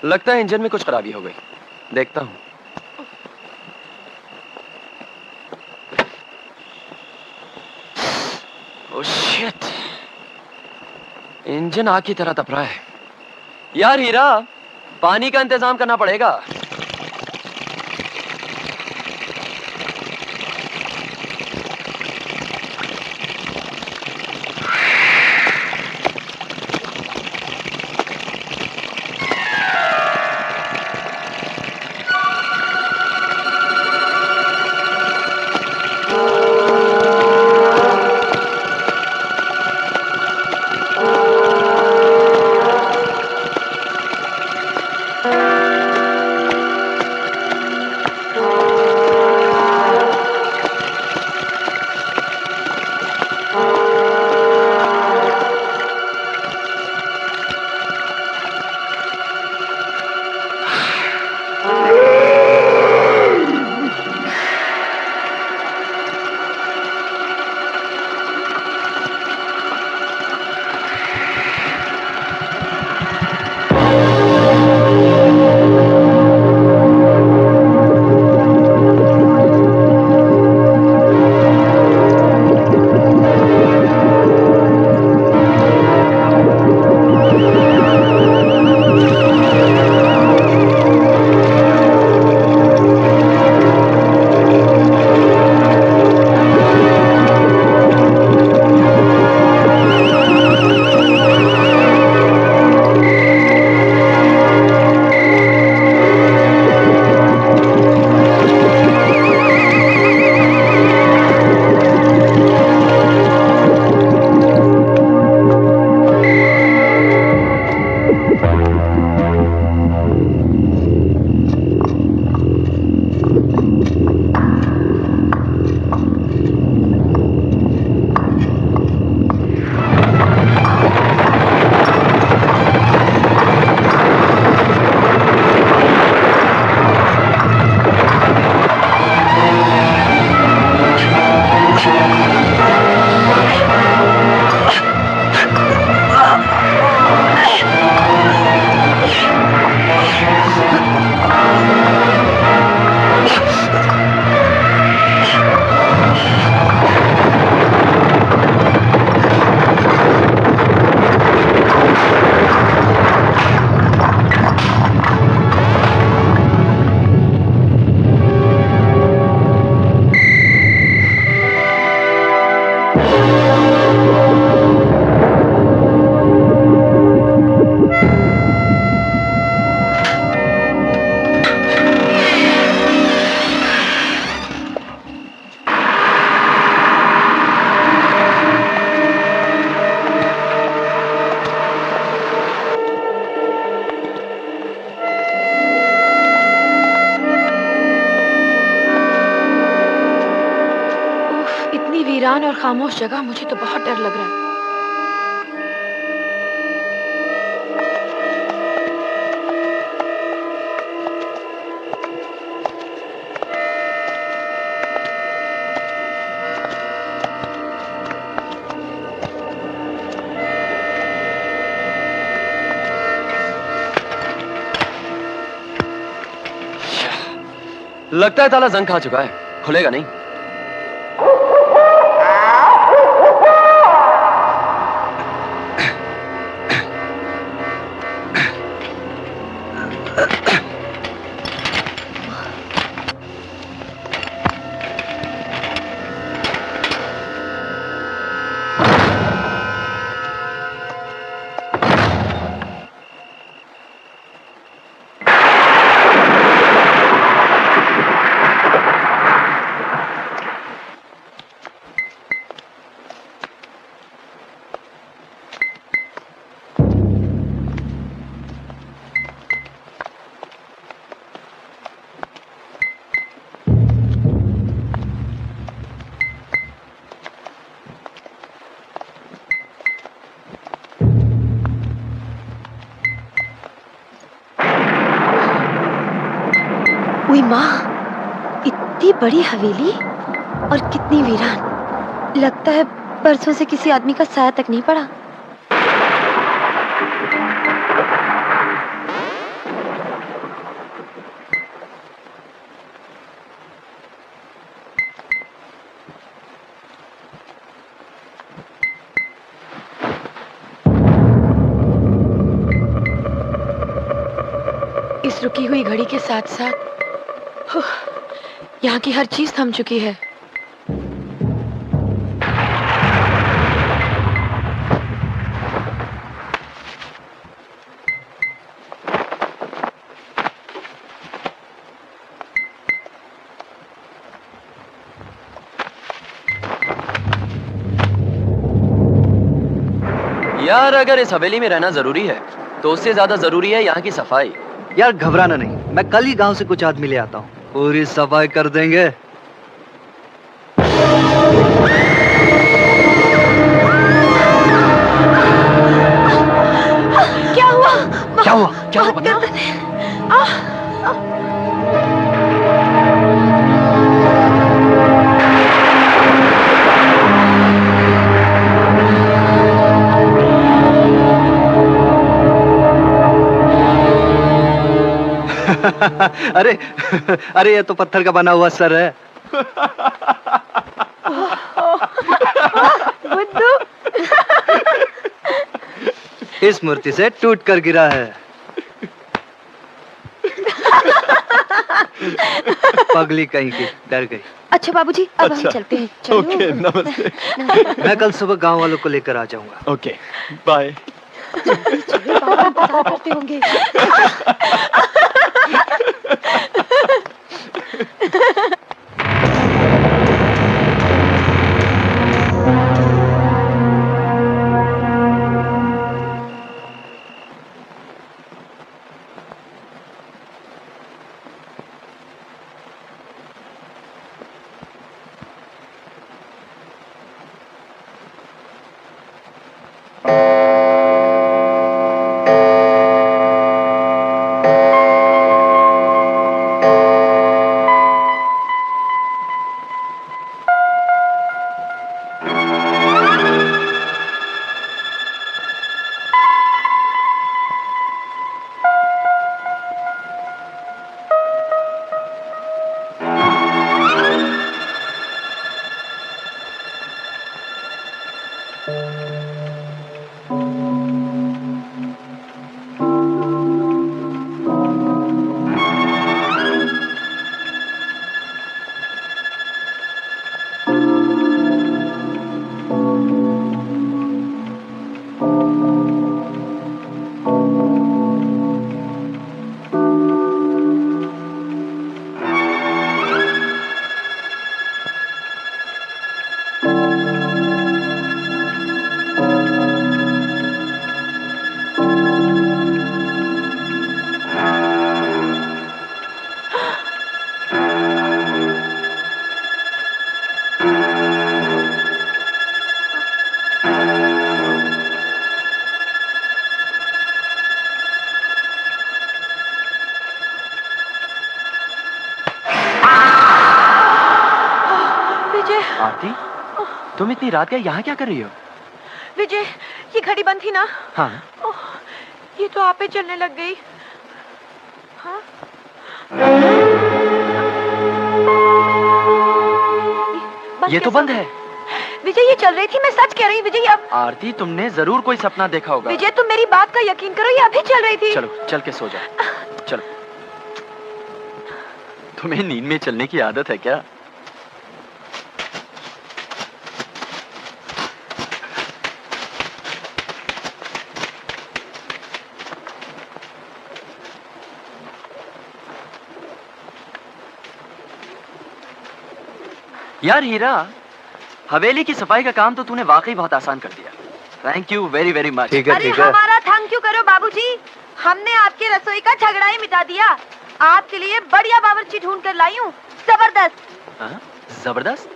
लगता है इंजन में कुछ खराबी हो गई, देखता हूँ। ओह शिट, इंजन आग की तरह तप रहा है। यार हीरा, पानी का इंतजाम करना पड़ेगा। वीरान और खामोश जगह, मुझे तो बहुत डर लग रहा है। लगता है ताला जंग खा चुका है, खुलेगा नहीं। ओए माँ, इतनी बड़ी हवेली और कितनी वीरान। लगता है बरसों से किसी आदमी का साया तक नहीं पड़ा। रुकी हुई घड़ी के साथ साथ यहाँ की हर चीज थम चुकी है। यार अगर इस हवेली में रहना जरूरी है तो उससे ज्यादा जरूरी है यहाँ की सफाई। यार घबराना नहीं, मैं कल ही गांव से कुछ आदमी ले आता हूँ, पूरी सफाई कर देंगे। क्या हुआ? क्या हुआ? क्या हुआ बना? अरे अरे ये तो पत्थर का बना हुआ सर है। बुद्धू। इस मूर्ति से टूट कर गिरा है। पगली कहीं की, डर गई। अच्छा बाबूजी, अब हम चलते हैं। चलो। ओके, नमस्ते। मैं कल सुबह गांव वालों को लेकर आ जाऊंगा। Okay, bye. चलिए, बाबा इंतजार करते होंगे। आरती, तुम इतनी रात के यहाँ क्या कर रही हो? विजय, ये घड़ी बंद थी ना? हाँ। ये तो आपे चलने लग गई। हाँ? ये तो बंद है। विजय, ये चल रही थी, मैं सच कह रही हूँ विजय। अब आरती, तुमने जरूर कोई सपना देखा होगा। विजय, तुम मेरी बात का यकीन करो, ये अभी चल रही थी। चलो, चल के सो जाओ। चलो। तुम्हें नींद में चलने की आदत है क्या? यार हीरा, हवेली की सफाई का काम तो तूने वाकई बहुत आसान कर दिया। Thank you very very much. ठीक है, अरे ठीक है। हमारा थैंक यू करो बाबूजी, हमने आपके रसोई का झगड़ा ही मिटा दिया। आपके लिए बढ़िया बावर्ची ढूंढ कर लाई हूँ, जबरदस्त। हाँ? जबरदस्त?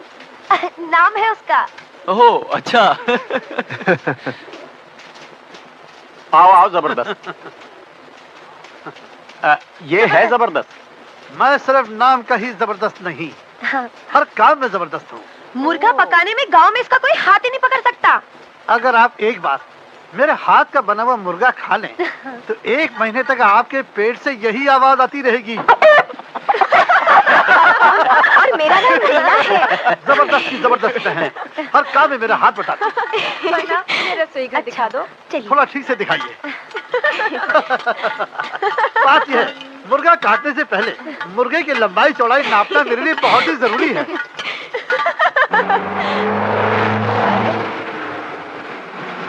नाम है उसका। ओह अच्छा। आओ आओ, जबरदस्त। ये है जबरदस्त। मैं सिर्फ नाम का ही जबरदस्त नहीं, हर काम में जबरदस्त हूँ। मुर्गा पकाने में गांव में इसका कोई हाथ ही नहीं पकड़ सकता। अगर आप एक बार मेरे हाथ का बना हुआ मुर्गा खा लें, तो 1 महीने तक आपके पेट से यही आवाज आती रहेगी। और मेरा नाम रीना है। जबरदस्ती जबरदस्त है, हर काम में मेरा हाथ बटाते। रसोई घर दिखा दो। चलिए। थोड़ा ठीक से दिखाइए। बात यह है, मुर्गा काटने से पहले मुर्गे की लंबाई चौड़ाई नापना मेरे लिए बहुत ही जरूरी है।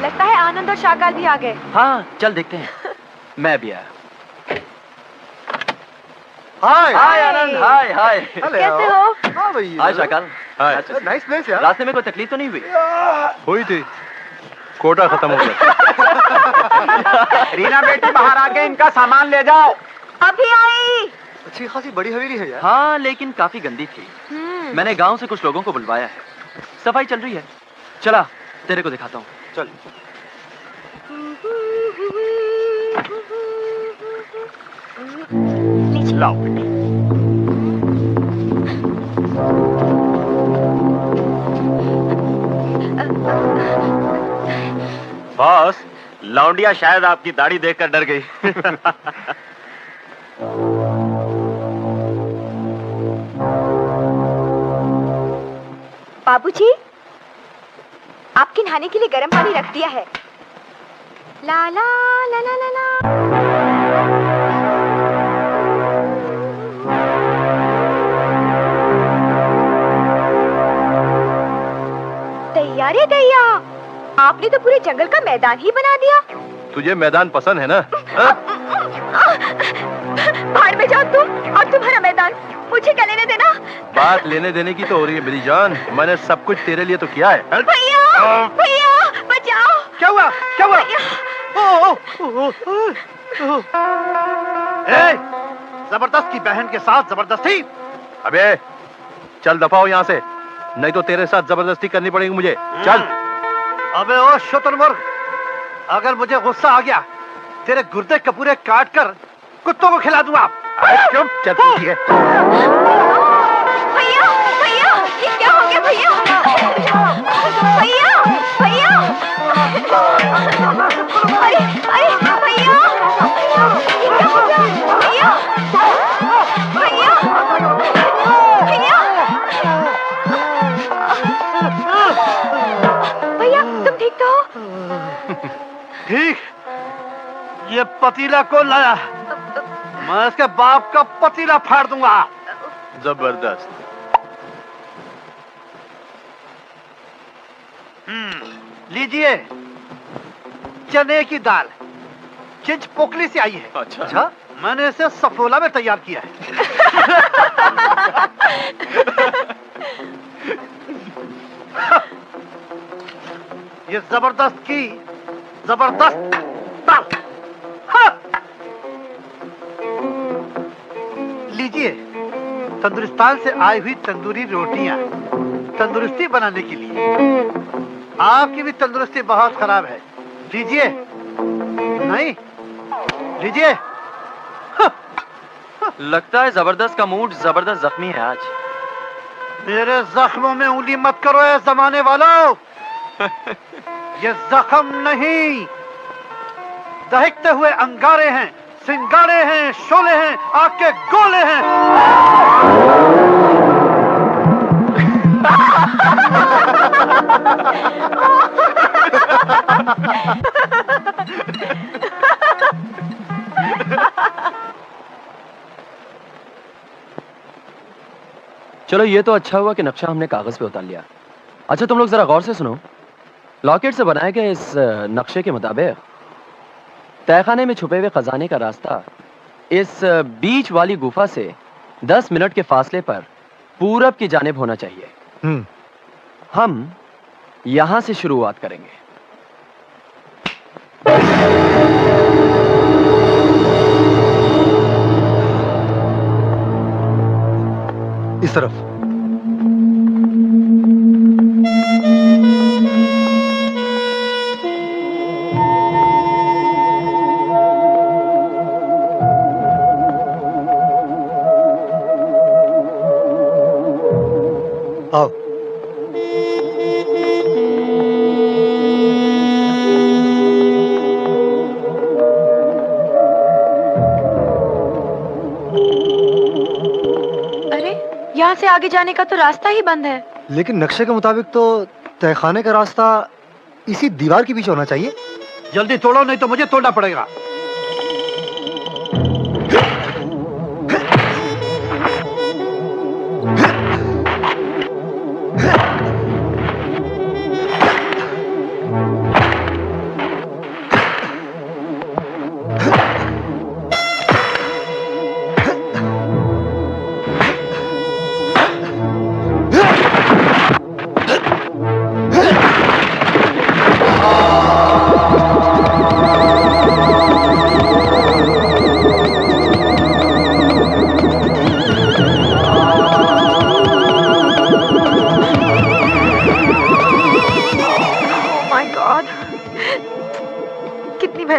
लगता है आनंद और शाकाल भी आ गए। हाँ चल देखते हैं। मैं भी आया। हाय हाय आनंद, हाय हाय। कैसे हो? हाँ भैया। हाय शाकाल। हाय। नाइस प्लेस यार। रास्ते में कोई तकलीफ तो नहीं हुई? हुई थी, कोटा खत्म हो गया। रीना बेटी बाहर आके इनका सामान ले जाओ। अभी आई। अच्छी खासी बड़ी हवेली है यार। हाँ लेकिन काफी गंदी थी। मैंने गांव से कुछ लोगों को बुलवाया है, सफाई चल रही है। चला तेरे को दिखाता हूँ। चल। लाओ बेटी। बॉस, लौंडिया शायद आपकी दाढ़ी देखकर डर गई। बाबूजी, आपके नहाने के लिए गर्म पानी रख दिया है। ला ला ला ला ला ला। दैया रे दैया, आपने तो पूरे जंगल का मैदान ही बना दिया। तुझे मैदान पसंद है ना? भाड़ में जाओ तुम और तुम्हारा मैदान, मुझे क्या लेने देना। बात लेने देने की तो हो रही है मेरी जान, मैंने सब कुछ तेरे लिए तो किया है। भैया भैया बचाओ। क्या हुआ? क्या हुआ? जबरदस्त की बहन के साथ जबरदस्ती। अबे चल दफा हो यहाँ से, नहीं तो तेरे साथ जबरदस्ती करनी पड़ेगी मुझे। चल। अबे ओ शुतुरमुर्ग, अगर मुझे गुस्सा आ गया तेरे गुर्दे कपूरे काट कर कुत्तों को खिला दूंगा। चुप। चल ठीक है। भैया भैया ये क्या हो गया भैया? भैया भैया अरे अरे भैया ये क्या हो गया? भैया भैया भैया भैया तुम ठीक तो हो? ठीक, ये पतीला कौन लाया? मैं इसके बाप का पतीला फाड़ दूंगा। जबरदस्त। लीजिए चने की दाल, चिंच पोकली से आई है। अच्छा। मैंने इसे सफोला में तैयार किया है। ये जबरदस्त की जबरदस्त दाल। हाँ। लीजिए तंदुरुस्तान से आई हुई तंदूरी रोटियां, तंदुरुस्ती बनाने के लिए। आपकी भी तंदुरुस्ती बहुत खराब है, लीजिए। नहीं लीजिए। लगता है जबरदस्त का मूड जबरदस्त जख्मी है आज। मेरे जख्मों में उंगली मत करो ऐ जमाने वालों। ये जख्म नहीं, दहकते हुए अंगारे हैं, सिंगारे हैं, शोले हैं, आग के गोले हैं। चलो ये तो अच्छा हुआ कि नक्शा हमने कागज पे उतार लिया। अच्छा तुम लोग जरा गौर से सुनो। लॉकेट से बनाए गए इस नक्शे के मुताबिक तहखाने में छुपे हुए खजाने का रास्ता इस बीच वाली गुफा से 10 मिनट के फासले पर पूरब की जानिब होना चाहिए। हम यहां से शुरुआत करेंगे। इस तरफ। आओ। यहाँ से आगे जाने का तो रास्ता ही बंद है। लेकिन नक्शे के मुताबिक तो तहखाने का रास्ता इसी दीवार के पीछे होना चाहिए। जल्दी तोड़ो नहीं तो मुझे तोड़ना पड़ेगा।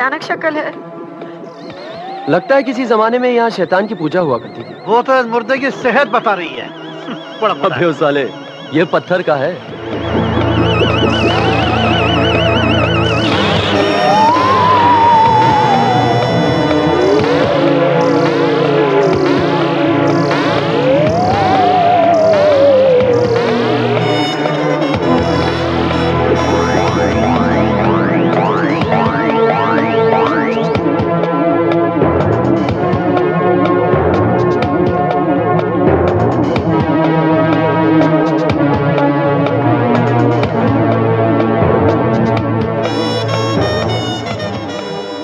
भयानक शक्ल है। लगता है किसी जमाने में यहाँ शैतान की पूजा हुआ करती थी। वो तो इस मुर्दे की सेहत बता रही है। बड़ा मजा अबे साले, ये पत्थर का है।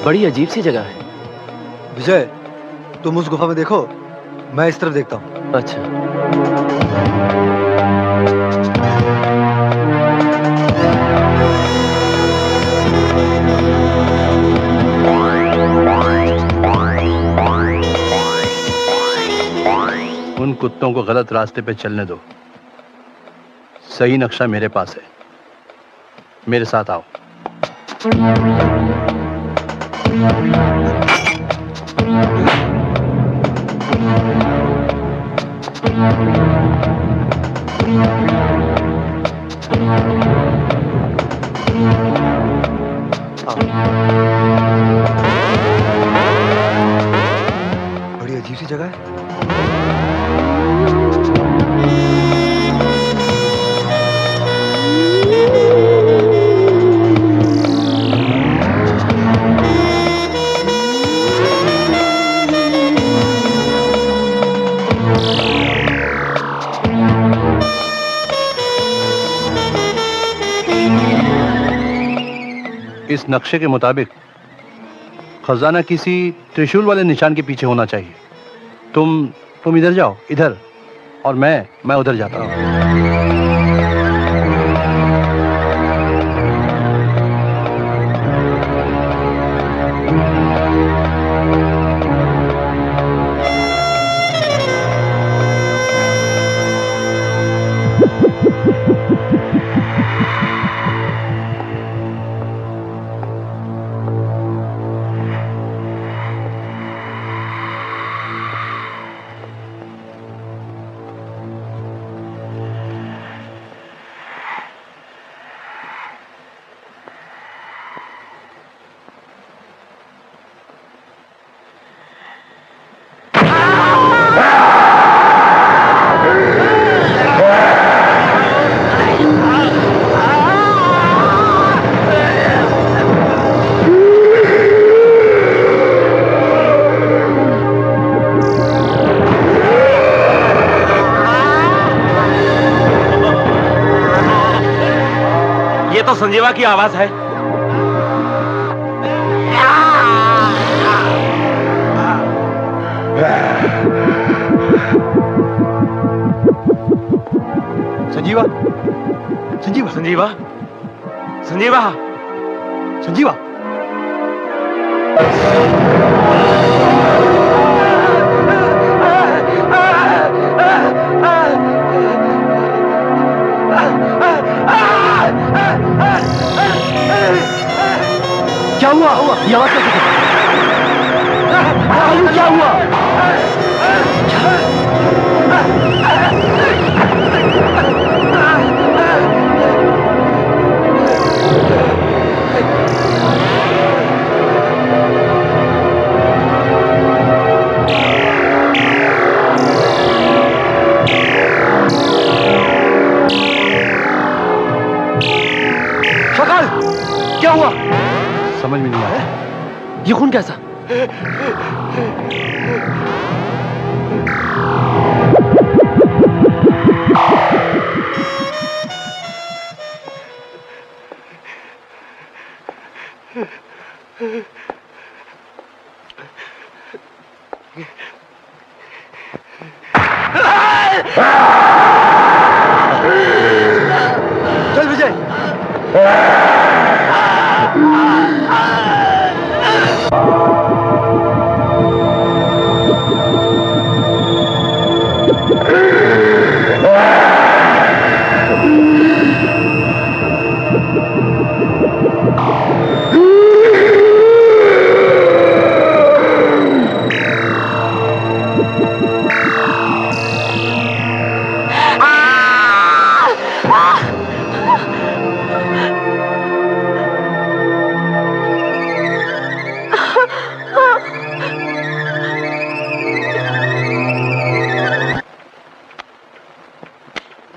बड़ी अजीब सी जगह है। विजय, तुम उस गुफा में देखो, मैं इस तरफ देखता हूँ। अच्छा। उन कुत्तों को गलत रास्ते पे चलने दो। सही नक्शा मेरे पास है। मेरे साथ आओ। बड़ी अजीब सी जगह है। इस नक्शे के मुताबिक खजाना किसी त्रिशूल वाले निशान के पीछे होना चाहिए। तुम इधर जाओ, इधर, और मैं उधर जाता हूँ। तो संजीवा की आवाज है। संजीवा, संजीवा, संजीवा, संजीवा, संजीवा। क्या हुआ? ये आवाज कैसे? क्या हुआ? शकाल, क्या हुआ? समझ में नहीं आया। ये खून कैसा? चल विजय।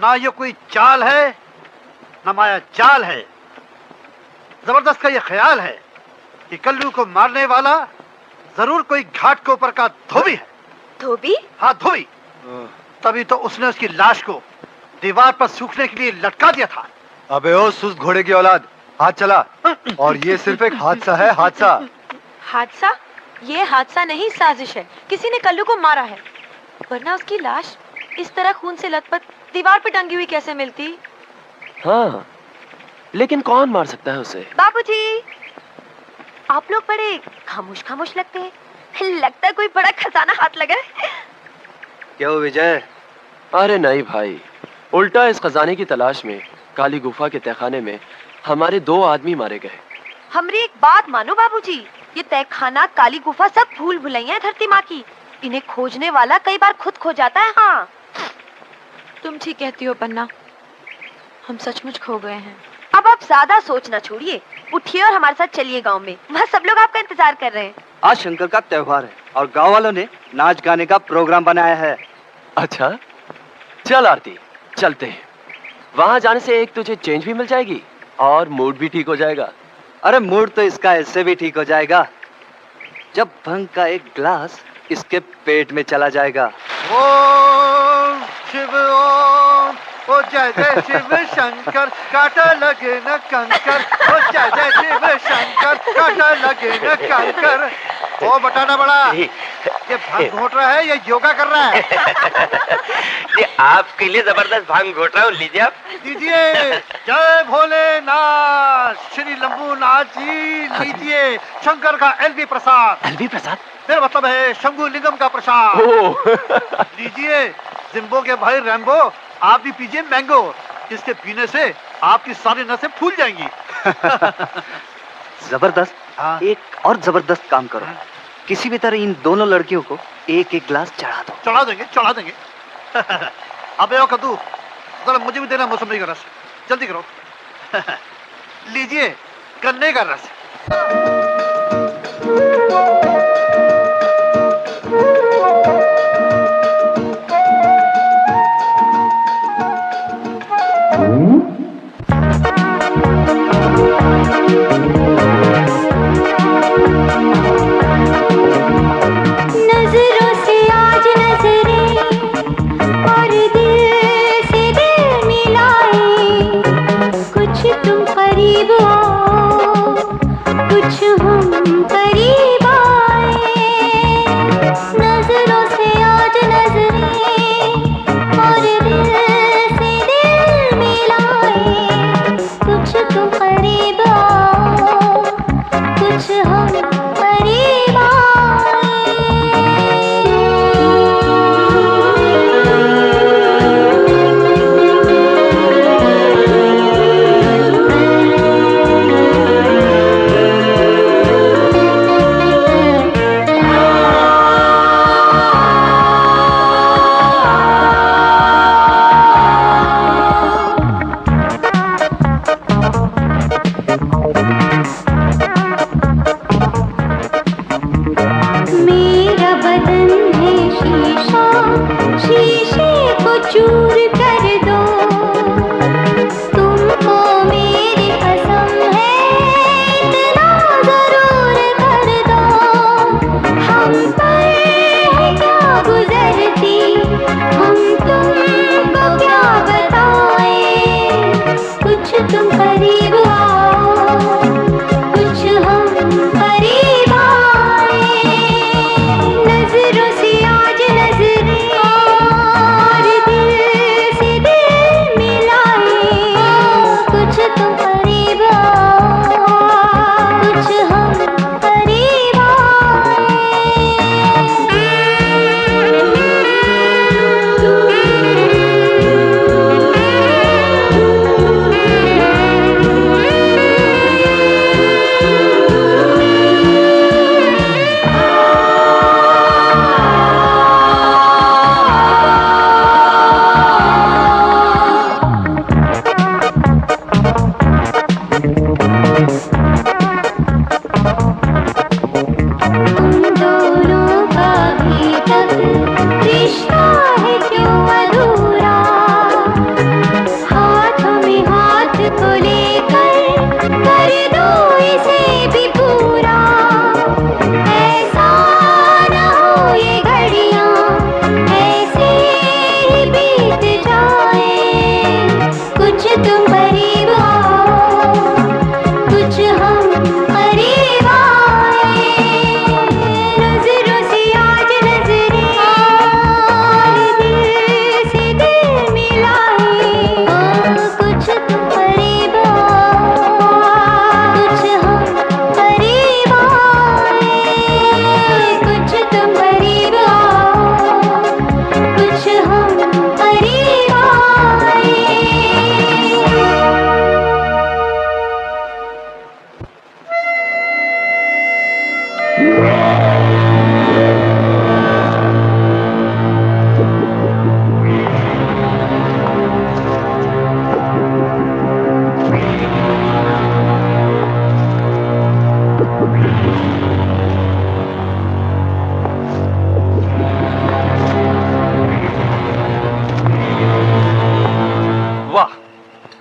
ना ये कोई चाल है ना माया जाल है। जबरदस्त का ये ख्याल है कि कल्लू को मारने वाला जरूर कोई घाट के ऊपर का धोबी है। धोबी? हाँ धोबी। तभी तो उसने उसकी लाश को दीवार पर सूखने के लिए लटका दिया था। अबे ओ सुस्त घोड़े की औलाद, हाथ चला। और ये सिर्फ एक हादसा है, हादसा। हादसा? ये हादसा नहीं, साजिश है। किसी ने कल्लू को मारा है, वरना उसकी लाश इस तरह खून से लथपथ दीवार पर टंगी हुई कैसे मिलती? हाँ, लेकिन कौन मार सकता है उसे? बाबूजी, आप लोग बड़े खामोश खामोश लगते हैं। लगता है कोई बड़ा खजाना हाथ लगा है। क्या हो विजय? अरे नहीं भाई, उल्टा इस खजाने की तलाश में काली गुफा के तहखाने में हमारे 2 आदमी मारे गए। हमरी एक बात मानो बाबूजी, ये तहखाना, काली गुफा सब भूल भुलैया धरती माँ की। इन्हें खोजने वाला कई बार खुद खो जाता है। हाँ, तुम ठीक कहती हो पन्ना, हम सचमुच खो गए हैं। अब आप ज्यादा सोचना छोड़िए, उठिए और हमारे साथ चलिए गांव में। वहाँ सब लोग आपका इंतजार कर रहे हैं। आज शंकर का त्योहार है और गांव वालों ने नाच गाने का प्रोग्राम बनाया है। अच्छा, चल आरती, चलते हैं। वहां जाने से एक तुझे चेंज भी मिल जाएगी और मूड भी ठीक हो जाएगा। अरे मूड तो इसका ऐसे भी ठीक हो जाएगा जब भंग का एक ग्लास इसके पेट में चला जाएगा। ओम शिव ओम, ओ जय जय शिव शंकर, काटा लगे न कंकर। ओ जय जय शिव शंकर, काटा लगे न कंकर। ओ बटाना बड़ा, ये भांग घोट रहा है या योगा कर रहा है? ये आपके लिए जबरदस्त भांग घोट रहा हूँ, लीजिए आप। लीजिए। जय भोलेनाथ, श्री लंबूनाथ जी, लीजिए शंकर का एलवी प्रसाद। एलवी प्रसाद? मेरा मतलब है शंभू लिंगम का प्रसाद। लीजिए। जिम्बो के भाई रैम्बो, आप भी पीजिए मैंगो। इसके पीने से आपकी सारी नसें फूल जाएंगी। जबरदस्त। हाँ। एक और जबरदस्त काम करो, किसी भी तरह इन दोनों लड़कियों को एक एक ग्लास चढ़ा दो। चढ़ा देंगे, चढ़ा देंगे। अबे ओ कद्दू, जरा मुझे भी देना मौसमी का रस, जल्दी करो। लीजिए गन्ने का रस। नजरों से आज नजरें और दिल से दिल मिलाए, कुछ तुम करीब आओ, कुछ हम करीब आए। नजरों से आज नजरें और दिल से दिल मिलाए,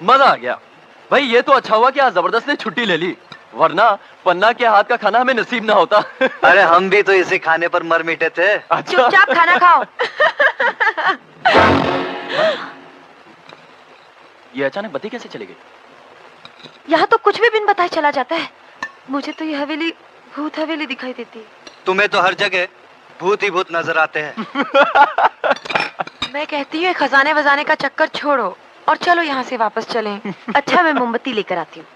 मजा आ गया भाई। ये तो अच्छा हुआ कि आज जबरदस्त ने छुट्टी ले ली, वरना पन्ना के हाथ का खाना हमें नसीब ना होता। अरे हम भी तो इसी खाने पर मर मिटे थे। चुपचाप खाना खाओ। ये अचानक बत्ती कैसे चली गई? यहाँ तो कुछ भी बिन बताए चला जाता है। मुझे तो ये हवेली भूत हवेली दिखाई देती है। तुम्हें तो हर जगह भूत ही भूत नजर आते हैं। मैं कहती हूँ खजाने वजाने का चक्कर छोड़ो और चलो यहाँ से वापस चलें। अच्छा मैं मोमबत्ती लेकर आती हूँ।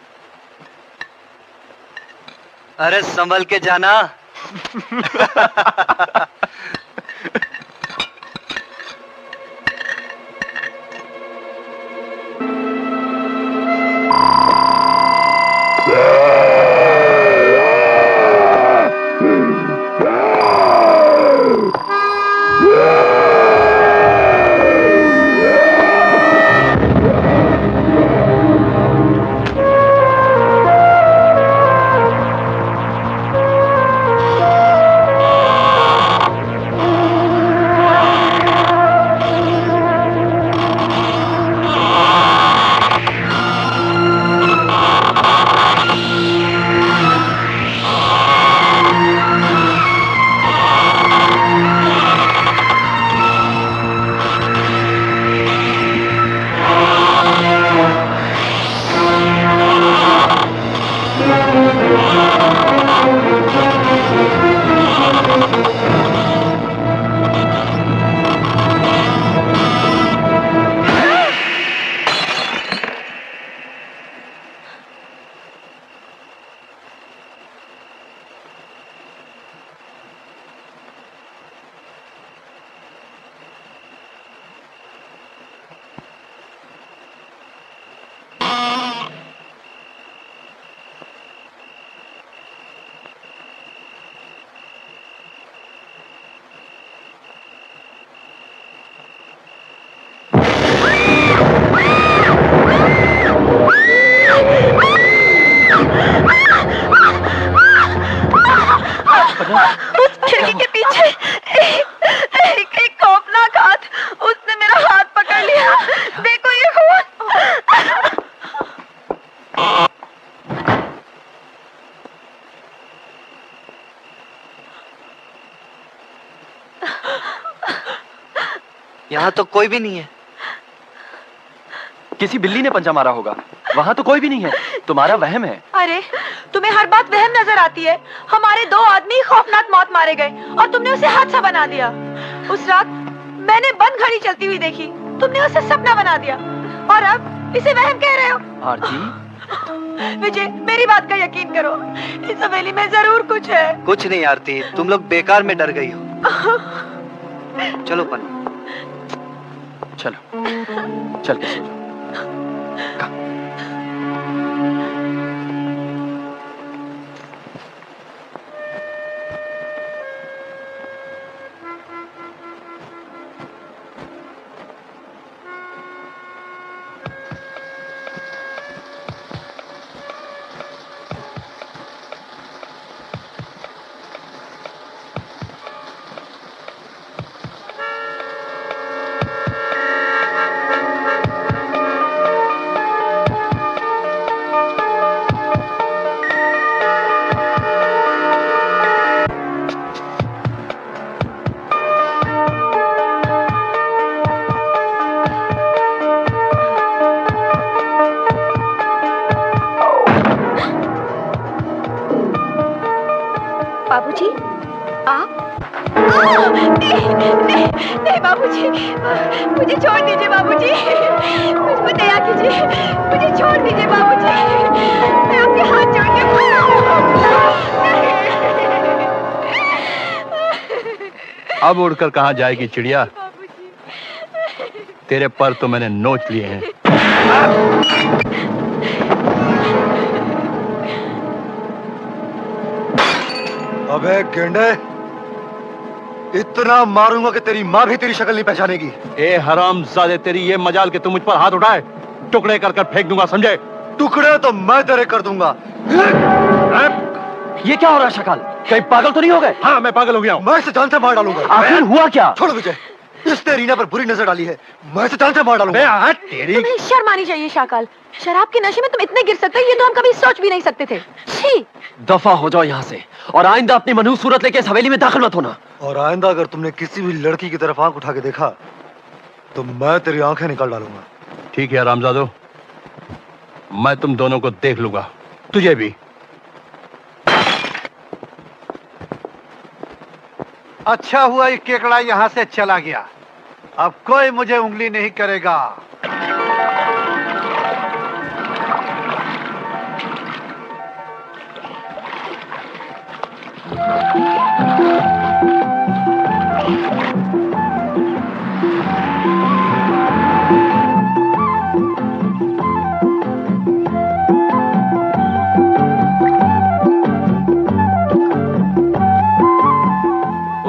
अरे संभल के जाना। उस खिड़की के पीछे एक खौफनाक हाथ, उसने मेरा हाथ पकड़ लिया। देखो ये खून। यहाँ तो कोई भी नहीं है। किसी बिल्ली ने पंजा मारा होगा। वहाँ तो कोई भी नहीं है। तुम्हारा वहम है। अरे तुम्हें हर बात वहम नजर आती है। हमारे 2 आदमी खौफनाक मौत मारे गए और तुमने उसे हादसा बना दिया। उस रात मैंने बंद घड़ी चलती हुई देखी, तुमने उसे सपना बना दिया और अब इसे वहम कह रहे हो। आरती विजय मेरी बात का यकीन करो, इस हवेली में जरूर कुछ है। कुछ नहीं आरती, तुम लोग बेकार में डर गई हो। चलो पन्ना। चलो चल के सो जाओ। बाबूजी आप? नहीं बाबूजी, मुझे छोड़ दीजिए बाबूजी, मुझको दया कीजिए, मुझे छोड़ दीजिए बाबूजी, मैं आपके हाथ जोड़ के अब उड़कर कहाँ जाएगी चिड़िया? तेरे पर तो मैंने नोच लिए हैं। अबे गेंडे, इतना मारूंगा कि तेरी माँ भी तेरी शक्ल नहीं पहचानेगी। ए हरामजादे, तेरी ये मजाल कि तू मुझ पर हाथ उठाए, टुकड़े कर कर फेंक दूंगा, समझे? टुकड़े तो मैं तेरे कर दूंगा। ये क्या हो रहा है शकाल? कहीं पागल तो नहीं हो गए? हाँ मैं पागल हो गया हूँ। मैं इसे जान से मार डालूंगा। आखिर हुआ क्या? छोड़ो विजय, इसने रीना पर बुरी नजर डाली है, मैं इसे जान से मार डालूंगा। तुम्हें शर्म आनी चाहिए शाकाल। शराब के नशे में तुम इतने गिर सकते हो, ये तो हम कभी सोच भी नहीं सकते थे। छी! दफा हो जाओ यहाँ से और आइंदा अपनी मनहूस सूरत लेके इस हवेली में दाखिल मत होना। और आइंदा अगर तुमने किसी भी लड़की की तरफ आंख उठा के देखा तो मैं तेरी आंखें निकाल डालूंगा। ठीक है हरामजादो, मैं तुम दोनों को देख लूंगा, तुझे भी। अच्छा हुआ ये केकड़ा यहाँ से चला गया, अब कोई मुझे उंगली नहीं करेगा।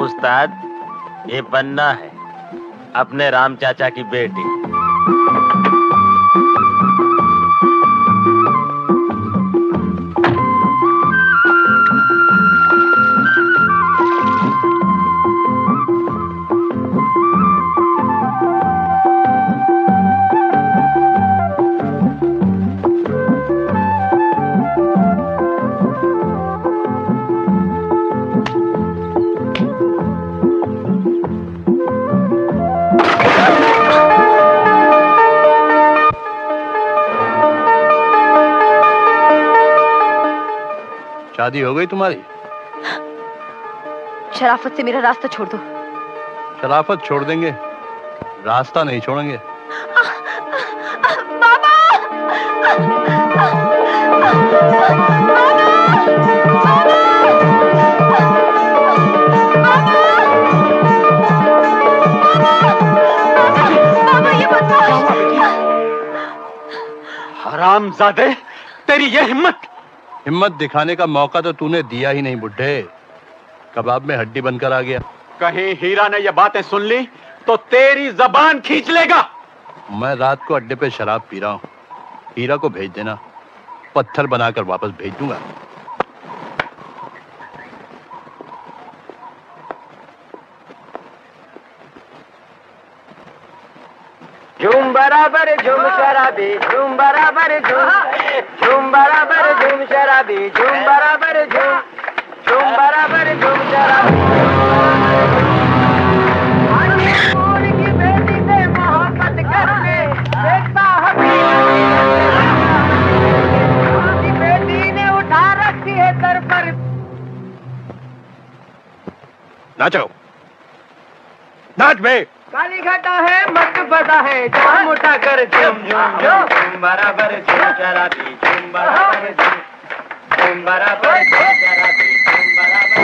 उस्ताद, ये बन्ना है, अपने राम चाचा की बेटी। शादी हो गई तुम्हारी? शराफत से मेरा रास्ता छोड़ दो। शराफत छोड़ देंगे, रास्ता नहीं छोड़ेंगे। हरामजादे, तेरी ये हिम्मत! हिम्मत दिखाने का मौका तो तूने दिया ही नहीं बुड्ढे, कबाब में हड्डी बनकर आ गया। कहीं हीरा ने ये बातें सुन ली तो तेरी जबान खींच लेगा। मैं रात को अड्डे पे शराब पी रहा हूँ, हीरा को भेज देना, पत्थर बनाकर वापस भेज दूंगा। झूम बराबर झूम शराबी, झूम बराबर झूम, झूम बराबर झूम शराबी, झूम बराबर झूम, झूम बराबर झूम शराबी। की बेटी से मोहब्बत करके देखता की बेटी ने उठा रखी है सर पर। नाचो, नाच बे। काली घटा है मत बदा है, जाम उठा कर झूम झूम झूम बराबर झूम शराबी, झूम बराबर झूम बराबर झूम शराबी, झूम बराबर।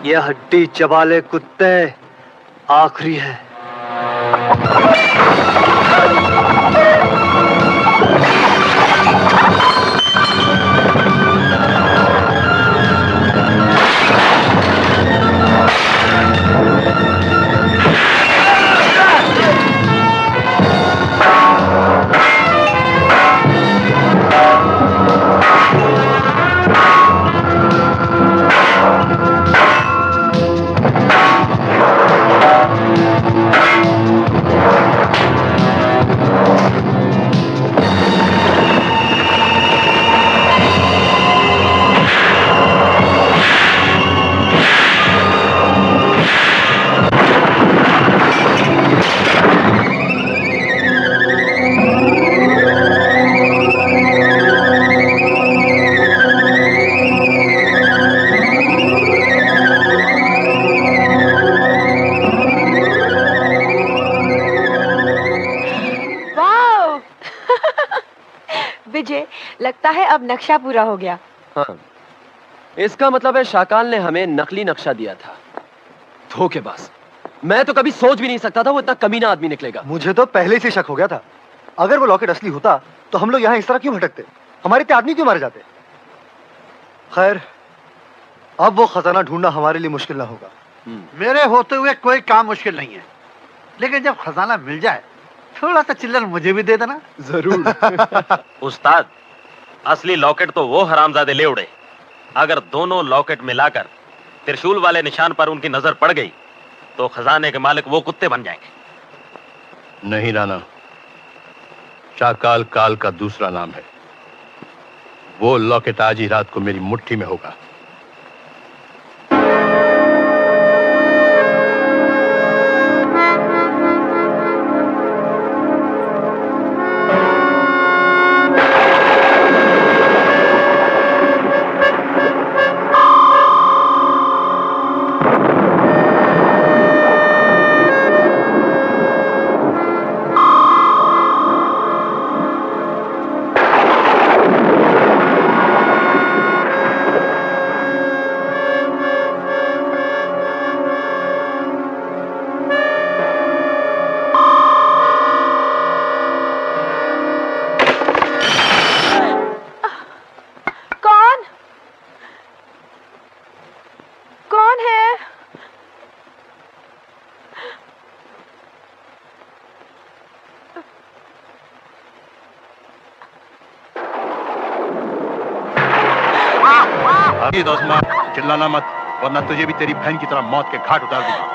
ये हड्डी चबाले कुत्ते आखिरी है। अब नक्शा पूरा हो गया। हाँ, इसका मतलब है शाकाल ने हमें नकली नक्शा दिया था। धोखेबाज। मैं तो कभी सोच भी नहीं सकता था वो इतना कमीना आदमी निकलेगा। मुझे तो पहले से शक हो गया था। अगर वो लॉकेट असली होता तो हम लोग यहाँ इस तरह क्यों भटकते, हमारे इतने आदमी क्यों मारे जाते। खैर, अब वो खजाना ढूंढना हमारे लिए मुश्किल ना होगा। मेरे होते हुए कोई काम मुश्किल नहीं है, लेकिन जब खजाना मिल जाए थोड़ा सा चिल्लर मुझे भी दे देना। जरूर। उस्ताद, असली लॉकेट तो वो हरामजादे ले उड़े। अगर दोनों लॉकेट मिलाकर त्रिशूल वाले निशान पर उनकी नजर पड़ गई तो खजाने के मालिक वो कुत्ते बन जाएंगे। नहीं राणा, शाकाल काल का दूसरा नाम है। वो लॉकेट आज ही रात को मेरी मुट्ठी में होगा। दोस्तमा, चिल्लाना मत, वरना तुझे भी तेरी बहन की तरह मौत के घाट उतार दूंगा।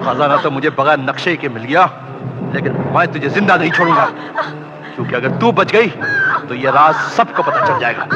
खजाना तो मुझे बगैर नक्शे के मिल गया, लेकिन मैं तुझे जिंदा नहीं छोड़ूंगा, क्योंकि अगर तू बच गई तो ये राज सबको पता चल जाएगा।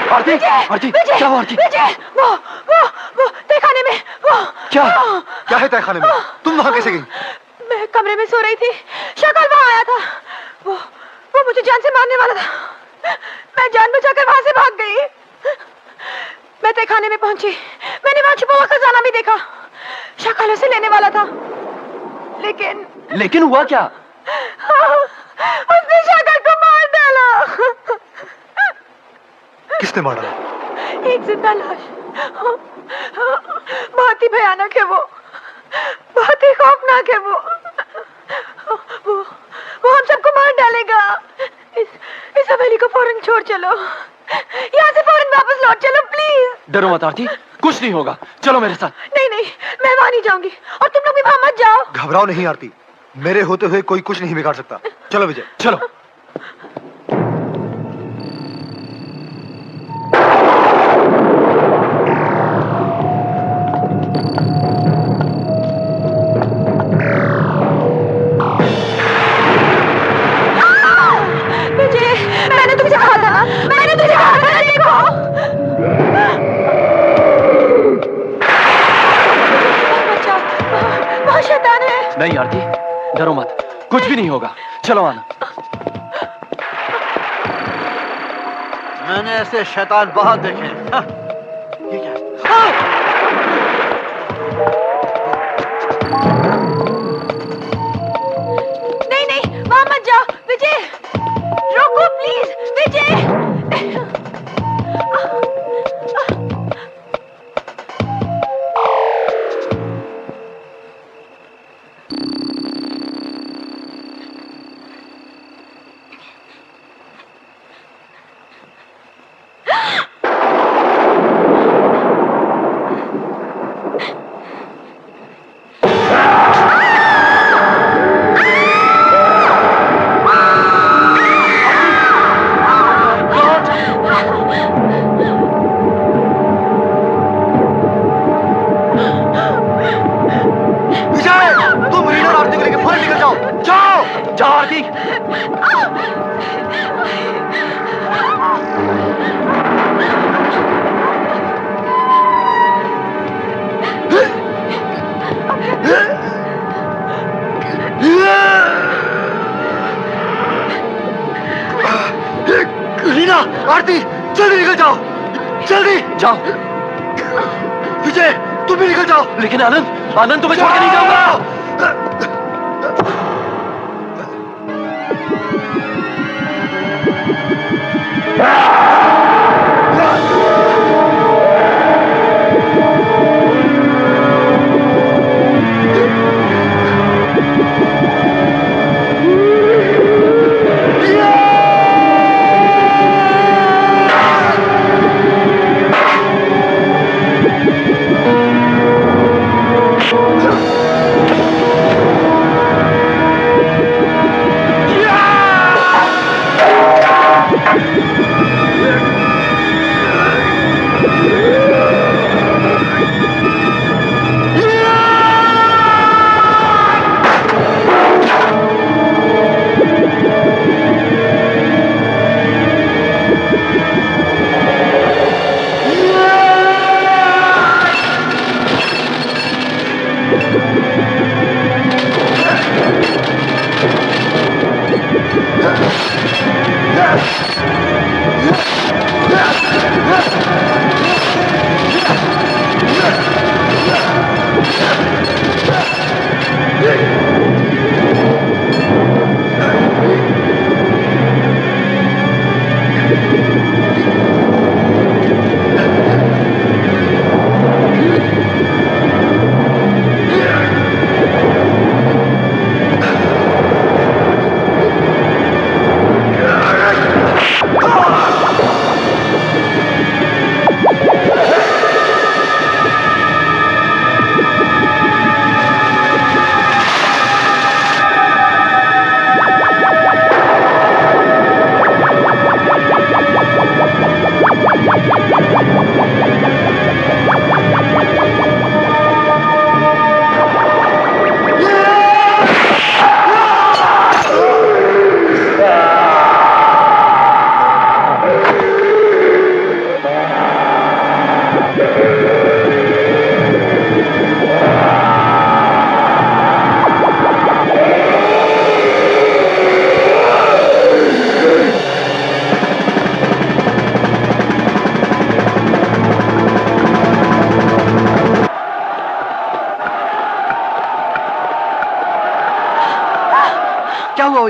आरती, आरती, क्या हुआ आरती? विजय, वो तहखाने में, क्या? क्या है तहखाने में? तुम वहां कैसे गई? मैं कमरे में सो रही थी, शकल वहां आया था। वो मुझे जान से मारने वाला था। मैं जान बचाकर वहां से भाग गई। मैं तहखाने में पहुंची, मैंने वहां छुपा हुआ खजाना भी देखा। शकल उसे लेने वाला था, लेकिन हुआ क्या? उसने शकल को मार डाला। किसने मारा? एक जिंदा लाश। बहुत ही भयानक है वो, बहुत ही खौफनाक है वो हम सबको मार डालेगा। इस हवेली को फौरन छोड़ चलो, यहाँ से फौरन वापस लौट चलो प्लीज। डरो मत आरती, कुछ नहीं होगा, चलो मेरे साथ। नहीं, मैं वहां नहीं जाऊंगी और तुम लोग भी वहां मत जाओ। घबराओ नहीं आरती, मेरे होते हुए कोई कुछ नहीं बिगाड़ सकता। चलो विजय, चलो। मैंने तुझे कहा था, देखो। वहाँ शैतान है। नहीं आरती, डरो मत, कुछ भी नहीं होगा, चलो आना। मैंने ऐसे शैतान बहुत देखे। ये क्या? नहीं, वहां मत जाओ विजय, रोको प्लीज विजय। रीना, आरती, जल्दी निकल जाओ, जल्दी जाओ। विजय, तुम भी निकल जाओ। लेकिन आनंद तुम्हें छोड़ के नहीं जाऊंगा।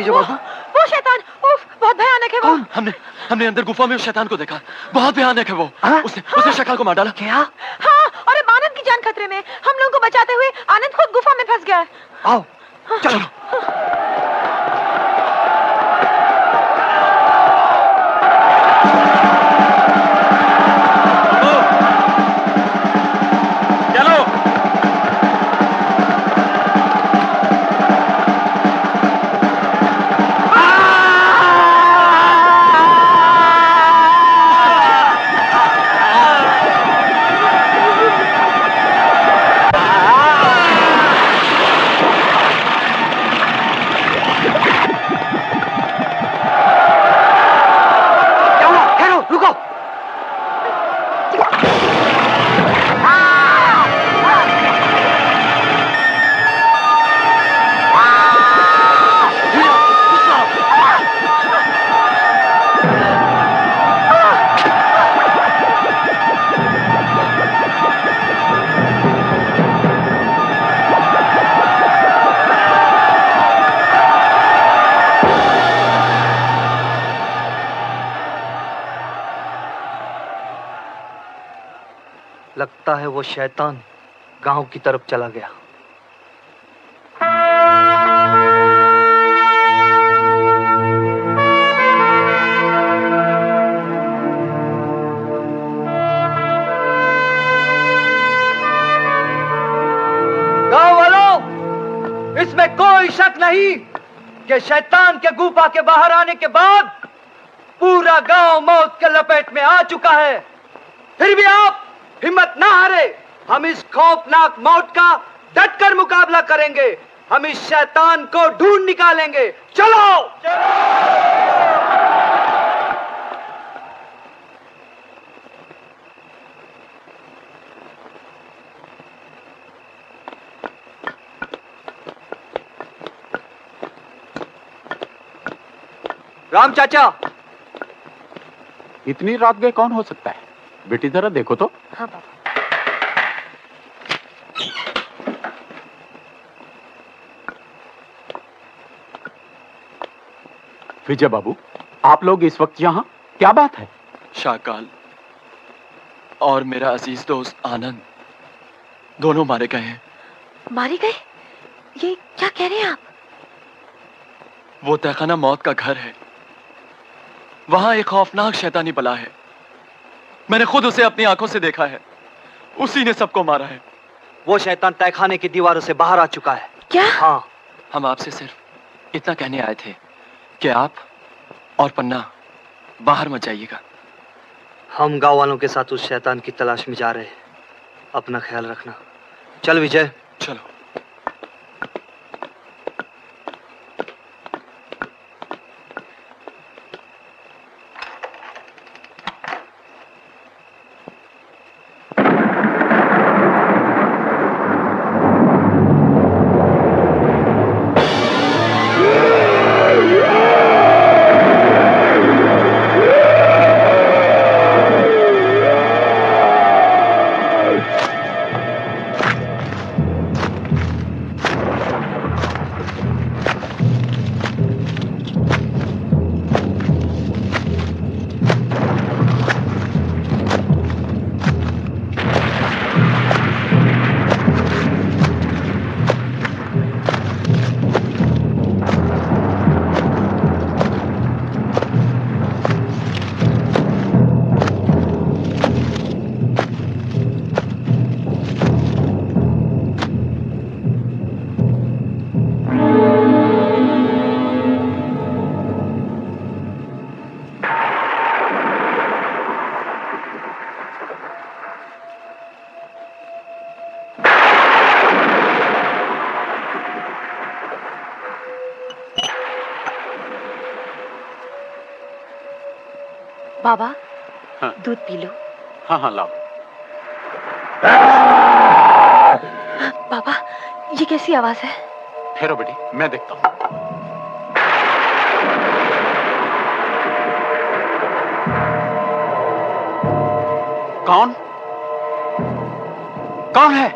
विजय बाबू, वो शैतान, उफ, बहुत भयानक है वो। हमने अंदर गुफा में उस शैतान को देखा, बहुत भयानक है वो। उसने शक्ल को मार डाला। क्या? हाँ, और अब आनंद की जान खतरे में। हम लोगों को बचाते हुए आनंद खुद गुफा में फंस गया है। आओ चलो। लगता है वो शैतान गांव की तरफ चला गया। गांव वालों, इसमें कोई शक नहीं कि शैतान के गुफा के बाहर आने के बाद पूरा गांव मौत के लपेट में आ चुका है। फिर भी आप हिम्मत ना हारे, हम इस खौफनाक मौत का डटकर मुकाबला करेंगे। हम इस शैतान को ढूंढ निकालेंगे। चलो, राम चाचा। इतनी रात गए कौन हो सकता है? बेटी जरा देखो तो। हाँ पापा। विजय बाबू, आप लोग इस वक्त यहाँ, क्या बात है? शाकाल और मेरा अजीज दोस्त आनंद दोनों मारे गए हैं। मारे गए? ये क्या कह रहे हैं आप? वो तहखाना मौत का घर है, वहां एक खौफनाक शैतानी बला है। मैंने खुद उसे अपनी आंखों से देखा है, उसी ने सबको मारा है। वो शैतान तहखाने की दीवारों से बाहर आ चुका है। क्या? हाँ। हम आपसे सिर्फ इतना कहने आए थे कि आप और पन्ना बाहर मत जाइएगा। हम गांव वालों के साथ उस शैतान की तलाश में जा रहे हैं। अपना ख्याल रखना। चल विजय। चलो। बाबा, हाँ। दूध पी लो। हाँ हाँ लाओ। बाबा, ये कैसी आवाज है? ठहरो बेटी, मैं देखता हूँ। कौन? कौन है?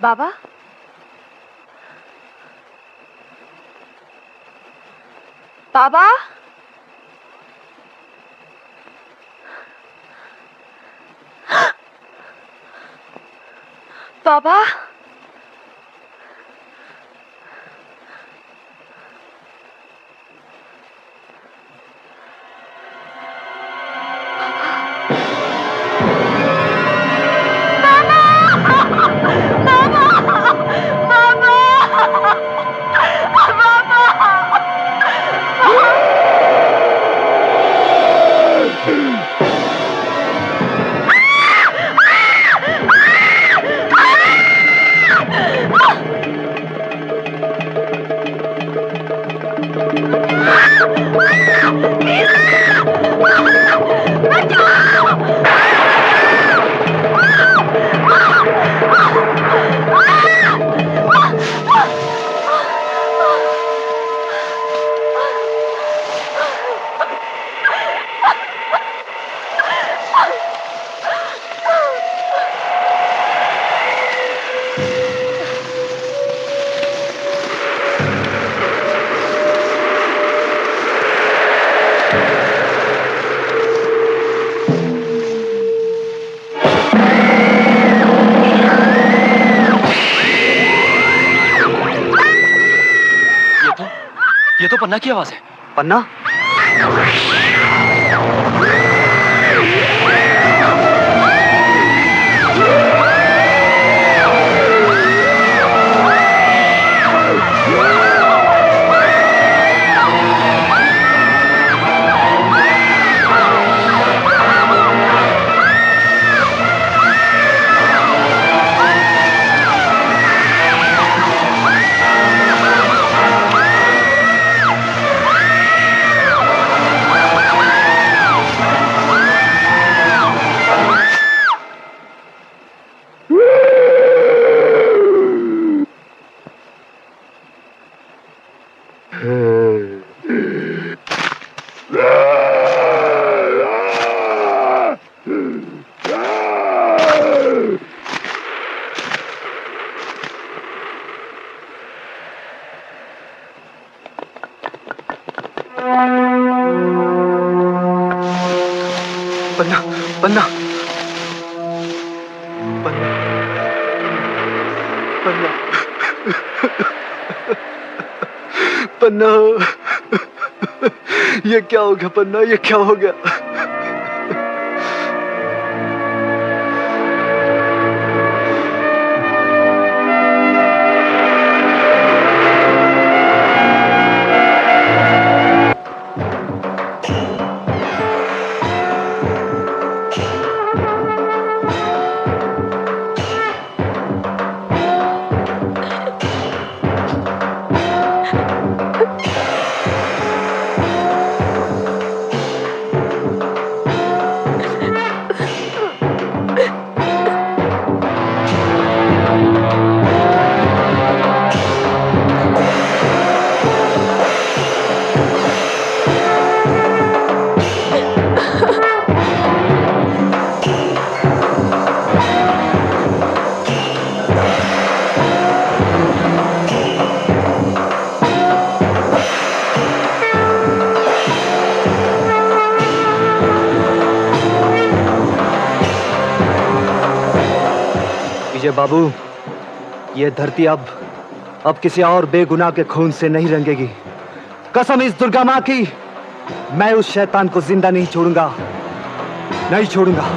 बाबा, बाबा, बाबा, ये तो पन्ना की आवाज है। पन्ना? पन्ना, पन्ना, पन्ना, पन्ना, पन्ना, ये क्या हो गया पन्ना, ये क्या हो गया? विजय बाबू, ये धरती अब किसी और बेगुनाह के खून से नहीं रंगेगी। कसम इस दुर्गा मां की, मैं उस शैतान को जिंदा नहीं छोड़ूंगा, नहीं छोड़ूंगा।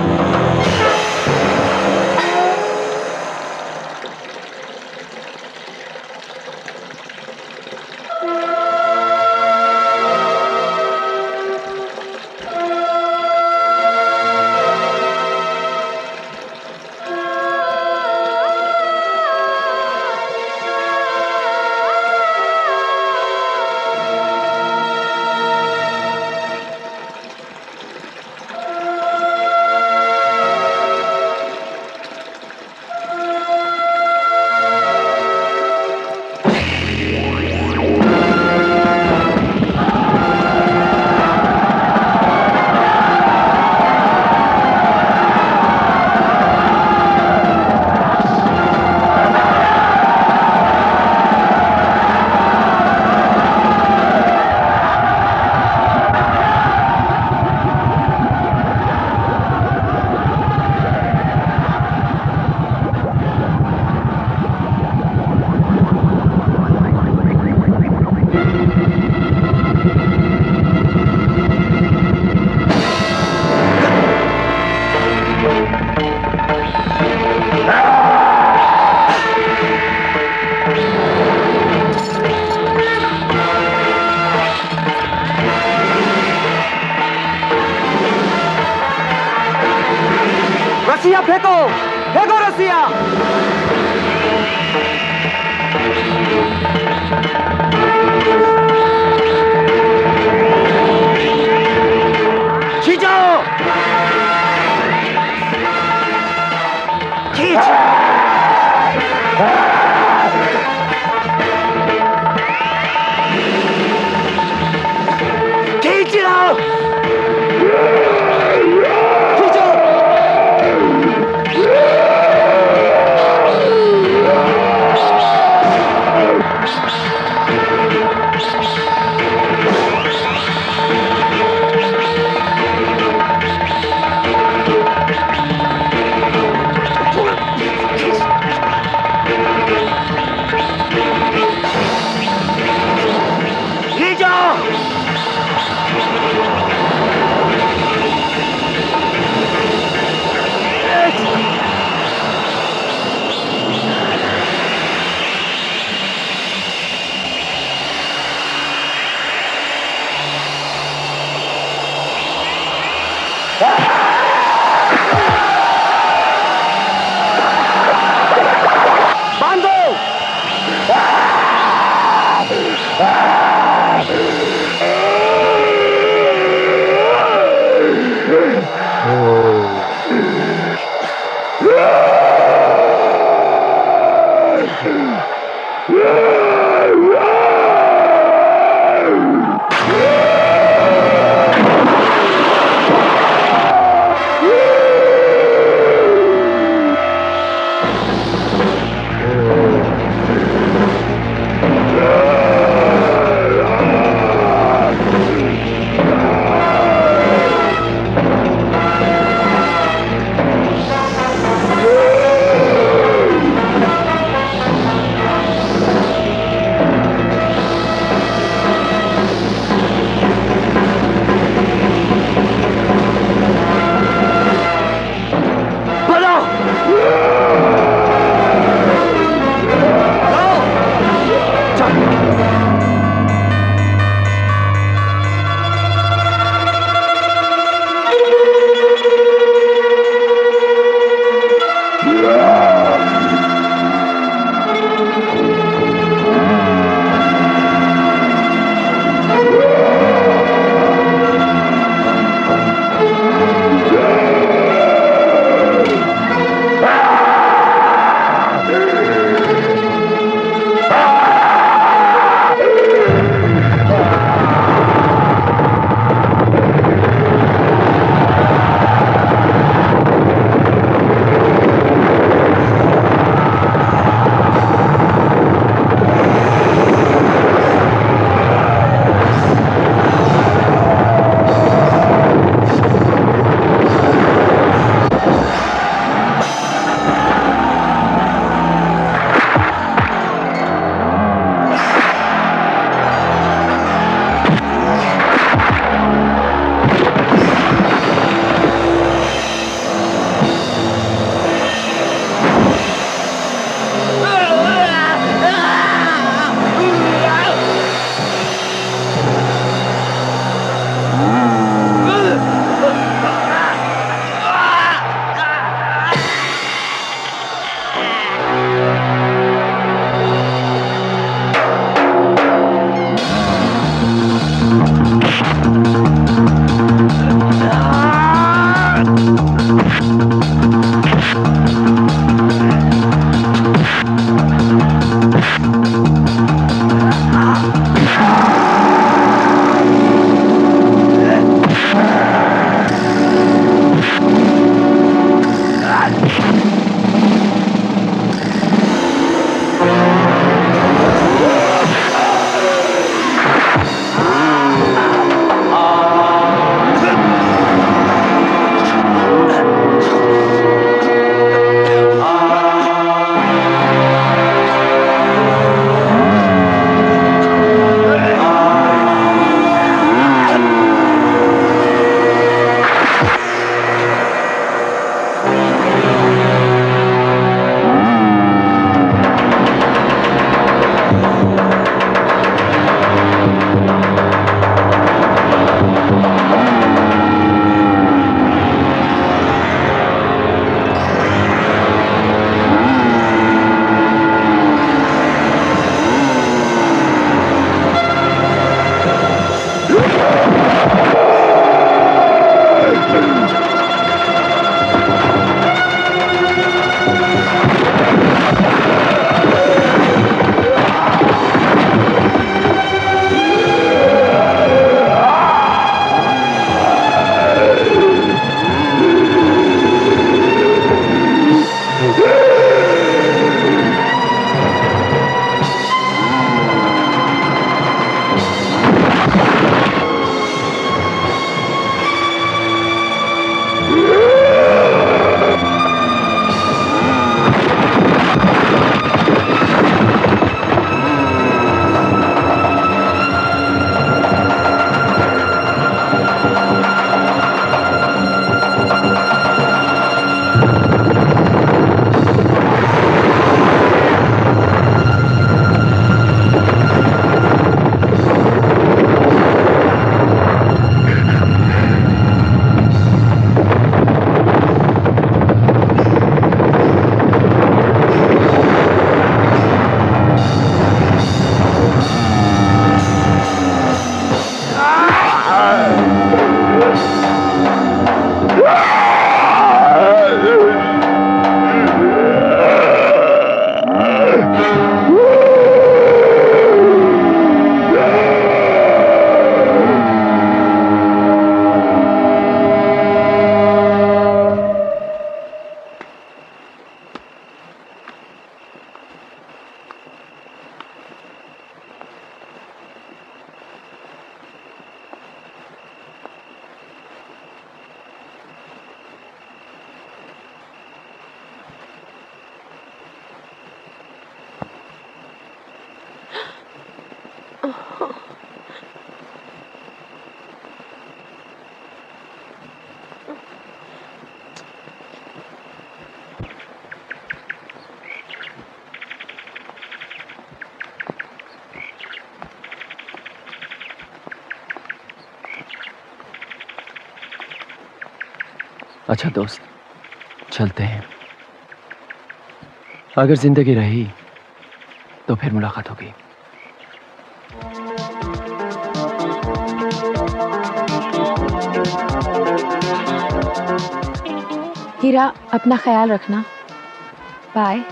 रस्सियां फेंको, फेंको रस्सियां। खींचो, खींच। खींच लो, खींचो। अच्छा दोस्त, चलते हैं। अगर जिंदगी रही तो फिर मुलाकात होगी। हीरा, अपना ख्याल रखना। बाय।